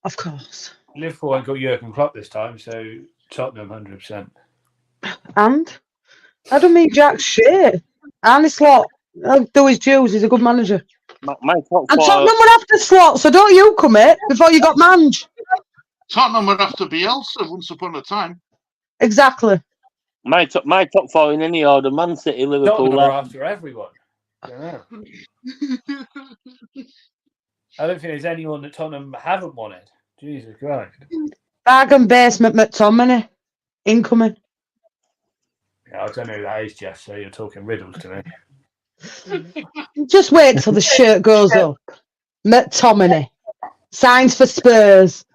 [SPEAKER 4] of course.
[SPEAKER 5] Liverpool ain't got Jurgen Klopp this time, so Tottenham 100%.
[SPEAKER 4] And I don't mean jack shit. Arne Slot, I'll do his dues. He's a good manager.
[SPEAKER 3] My top
[SPEAKER 4] And
[SPEAKER 3] 4.
[SPEAKER 4] Tottenham would have to Slot, so don't you commit before you got Mange.
[SPEAKER 2] Tottenham would have to be Elsa once upon a time.
[SPEAKER 4] Exactly.
[SPEAKER 3] My top 4 in any order: Man City, Liverpool.
[SPEAKER 5] Tottenham are after everyone. I don't think there's anyone that Tottenham haven't wanted. Jesus Christ.
[SPEAKER 4] Bargain basement McTominay. Incoming.
[SPEAKER 5] Yeah, I don't know who that is, Jess, so you're talking riddles to me.
[SPEAKER 4] Just wait till the shirt goes up. McTominay. Signs for Spurs.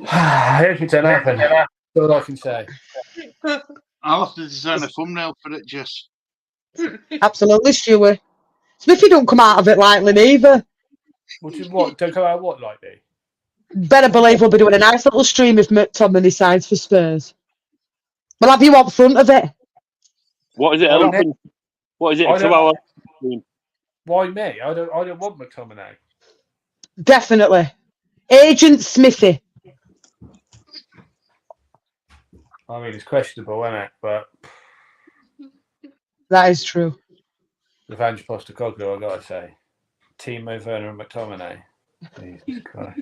[SPEAKER 5] I hope it don't happen. That's all I can say.
[SPEAKER 2] I'll have to design a thumbnail for it, Jess.
[SPEAKER 4] Absolutely, Stewie. Smithy don't come out of it lightly neither.
[SPEAKER 5] What? Don't come out what lightly?
[SPEAKER 4] Better believe we'll be doing a nice little stream if McTominay signs for Spurs. We'll have you up front of it.
[SPEAKER 3] What is it? What is it? A 2 hour stream?
[SPEAKER 5] Why me? I don't want McTominay.
[SPEAKER 4] Definitely. Agent Smithy.
[SPEAKER 5] I mean, it's questionable, isn't it? But
[SPEAKER 4] that is true.
[SPEAKER 5] With Ange Postecoglou, I've got to say. Timo Werner and McTominay. Jesus Christ.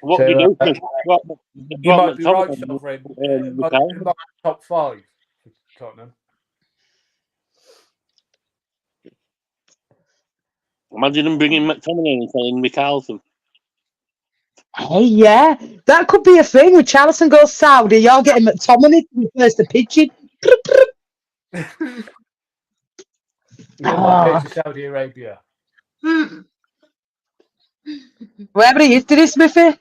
[SPEAKER 3] What do you do?
[SPEAKER 5] You might be right, Sovereign. Top 5 for Tottenham.
[SPEAKER 3] Imagine them bringing McTominay and selling Richarlison.
[SPEAKER 4] Hey, yeah. That could be a thing. When Richarlison goes Saudi, you're getting McTominay to replace the pigeon.
[SPEAKER 5] To Saudi Arabia.
[SPEAKER 4] Wherever he is, did he, Smithy?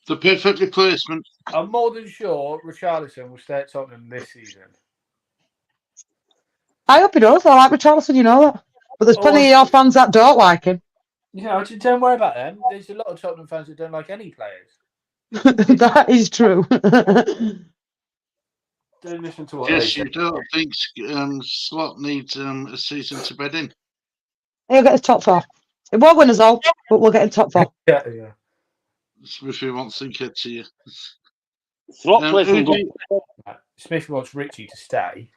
[SPEAKER 2] The perfect replacement.
[SPEAKER 5] I'm more than sure Richarlison will stay at Tottenham this season.
[SPEAKER 4] I hope he does. I like Richarlison, you know that. But there's plenty of your fans that don't like him.
[SPEAKER 5] Yeah, don't worry about them. There's a lot of Tottenham fans who don't like any players.
[SPEAKER 4] That is true.
[SPEAKER 5] Don't listen to what
[SPEAKER 2] Yes, you don't think Slot needs a season to bed in?
[SPEAKER 4] He'll get his top 4. It won't win us all, but we'll get his top 4.
[SPEAKER 5] Yeah.
[SPEAKER 2] Smithy wants to get to you.
[SPEAKER 5] Smith wants Richie to stay.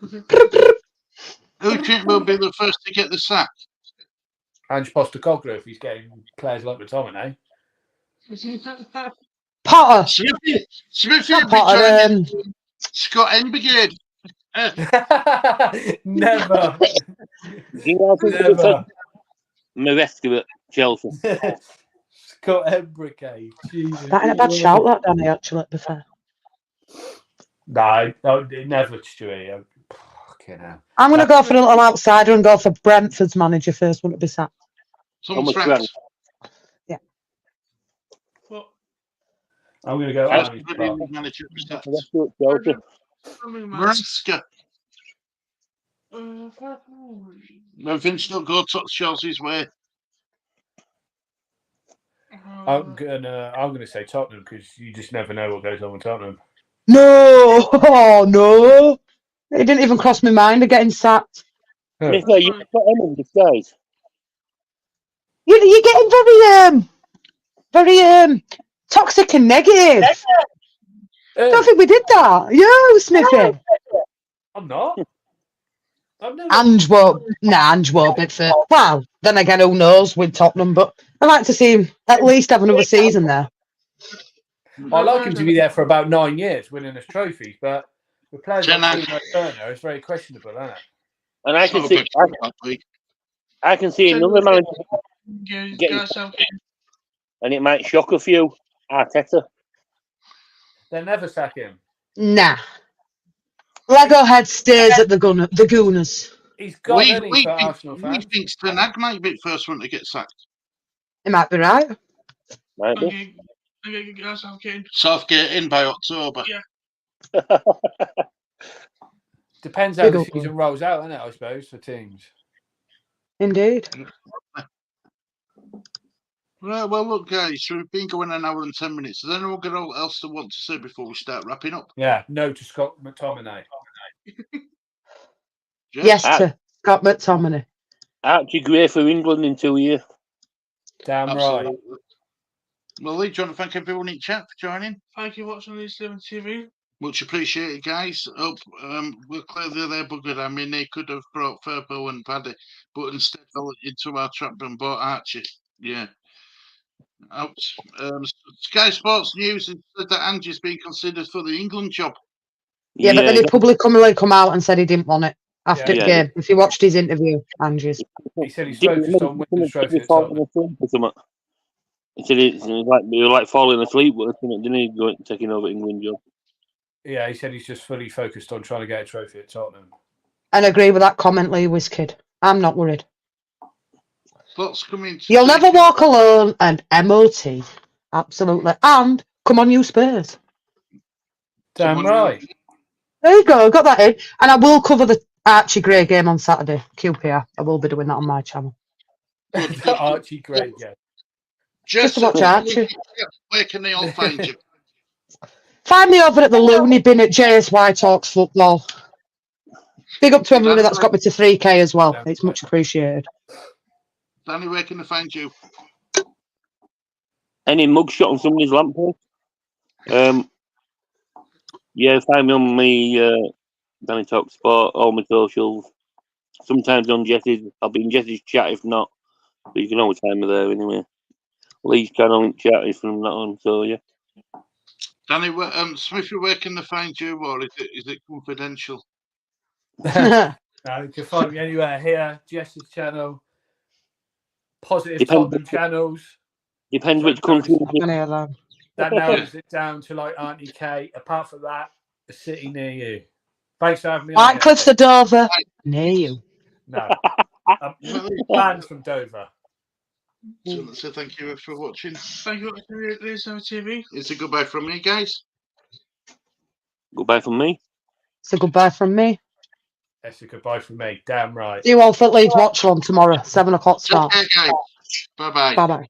[SPEAKER 2] Who do you think will be the first to get the sack?
[SPEAKER 5] Ange Postecoglou if he's getting players like McTominay.
[SPEAKER 4] Potter.
[SPEAKER 2] Smithy
[SPEAKER 4] Potter.
[SPEAKER 2] Scott Enbrigade.
[SPEAKER 5] Never.
[SPEAKER 3] Maresca at Chelsea.
[SPEAKER 5] Scott Enbrigade. Jesus.
[SPEAKER 4] That ain't a bad shout, that, Danny, actually, to be fair.
[SPEAKER 5] No, never, Stewie.
[SPEAKER 4] I'm going to go for a little outsider and go for Brentford's manager first. Wouldn't it be sacked? Yeah.
[SPEAKER 6] What?
[SPEAKER 5] I'm going to go.
[SPEAKER 2] Maresca. No, Vince not go to Chelsea's way.
[SPEAKER 5] I'm gonna say Tottenham because you just never know what goes on with Tottenham.
[SPEAKER 4] No, oh no, it didn't even cross my mind of getting sacked.
[SPEAKER 3] Nicola, you put him in disguise.
[SPEAKER 4] You're getting very toxic and negative. Don't think we did that. You, Smithy.
[SPEAKER 5] I'm not. I've never.
[SPEAKER 4] Ange won't bid for. Well, then again, who knows with Tottenham? But I'd like to see him at least have another season there.
[SPEAKER 5] I like him to be there for about 9 years, winning us trophies. But with players like Timo Werner, it's very questionable, isn't it?
[SPEAKER 3] And I can see another manager getting, and it might shock a few. Arteta.
[SPEAKER 5] They'll never sack him.
[SPEAKER 4] Nah. Lego head stays at the Gooners.
[SPEAKER 5] He's got any for Arsenal fans.
[SPEAKER 2] We think Ten Hag might be the first one to get sacked.
[SPEAKER 4] He might be right.
[SPEAKER 3] Might be.
[SPEAKER 2] Southgate in by October.
[SPEAKER 6] Yeah.
[SPEAKER 5] Depends how the season rolls out, isn't it, I suppose, for teams.
[SPEAKER 4] Indeed.
[SPEAKER 2] Well, look, guys, we've been going an hour and 10 minutes. Is there anyone else to want to say before we start wrapping up?
[SPEAKER 5] Yeah, no to Scott McTominay.
[SPEAKER 4] Yes to Scott McTominay.
[SPEAKER 3] Archie Gray for England in 2 years.
[SPEAKER 5] Damn right.
[SPEAKER 2] Well, Lee, do you want to thank everyone in chat for joining?
[SPEAKER 6] Thank you for watching Leeds Living TV.
[SPEAKER 2] Much appreciated, guys. We're clearly they're buggered. I mean, they could have brought Furbo and Paddy, but instead fell into our trap and bought Archie. Yeah. Out. Sky Sports News has said that Angie's being considered for the England job.
[SPEAKER 4] Yeah, but then he publicly come out and said he didn't want it after the game. If you watched his interview, Andrews.
[SPEAKER 5] He said he's focused on winning the trophy at Tottenham.
[SPEAKER 3] He said he was like falling asleep, didn't he? Taking over England job.
[SPEAKER 5] Yeah, he said he's just fully focused on trying to get a trophy at Tottenham.
[SPEAKER 4] And agree with that comment, Lee Wizkid. I'm not worried.
[SPEAKER 2] Lots coming.
[SPEAKER 4] You'll never walk alone, and MOT. Absolutely. And come on, you Spurs.
[SPEAKER 5] Damn right.
[SPEAKER 4] There you go, got that in. And I will cover the Archie Gray game on Saturday. QPR. I will be doing that on my channel.
[SPEAKER 5] Archie Gray game.
[SPEAKER 2] Just
[SPEAKER 4] to watch Archie.
[SPEAKER 2] Where can they all find you?
[SPEAKER 4] Find me over at the Looney Bin at JSY Talks Football. Big up to everybody that's got me to 3K as well. It's much appreciated.
[SPEAKER 2] Danny, where can they find you?
[SPEAKER 3] Any mugshot on somebody's lamppost? Yeah, find me on my Danny Talk Sport, all my socials. Sometimes on Jess's. I'll be in Jess's chat if not. But you can always find me there anyway. Lee's channel in chat if I'm not on, so yeah.
[SPEAKER 2] Danny, Smithy, where can they find you, or is it confidential?
[SPEAKER 5] No, you can find me anywhere here. Jess's channel, positive Tottenham channels.
[SPEAKER 3] Depends which country.
[SPEAKER 5] That narrows it down to like Auntie Kate. Apart from that, a city near you. Thanks for having me.
[SPEAKER 4] White Cliffs to Dover, near you.
[SPEAKER 5] No, I'm banned from Dover.
[SPEAKER 2] So thank you for watching.
[SPEAKER 6] Thank you for watching Leeds Living TV.
[SPEAKER 2] It's a goodbye from me, guys.
[SPEAKER 3] Goodbye from me.
[SPEAKER 4] It's a goodbye from me.
[SPEAKER 5] It's a goodbye from me. Damn right.
[SPEAKER 4] See you all for Leeds Watch on tomorrow, 7 o'clock start.
[SPEAKER 2] Okay, guys. Bye-bye.
[SPEAKER 4] Bye-bye.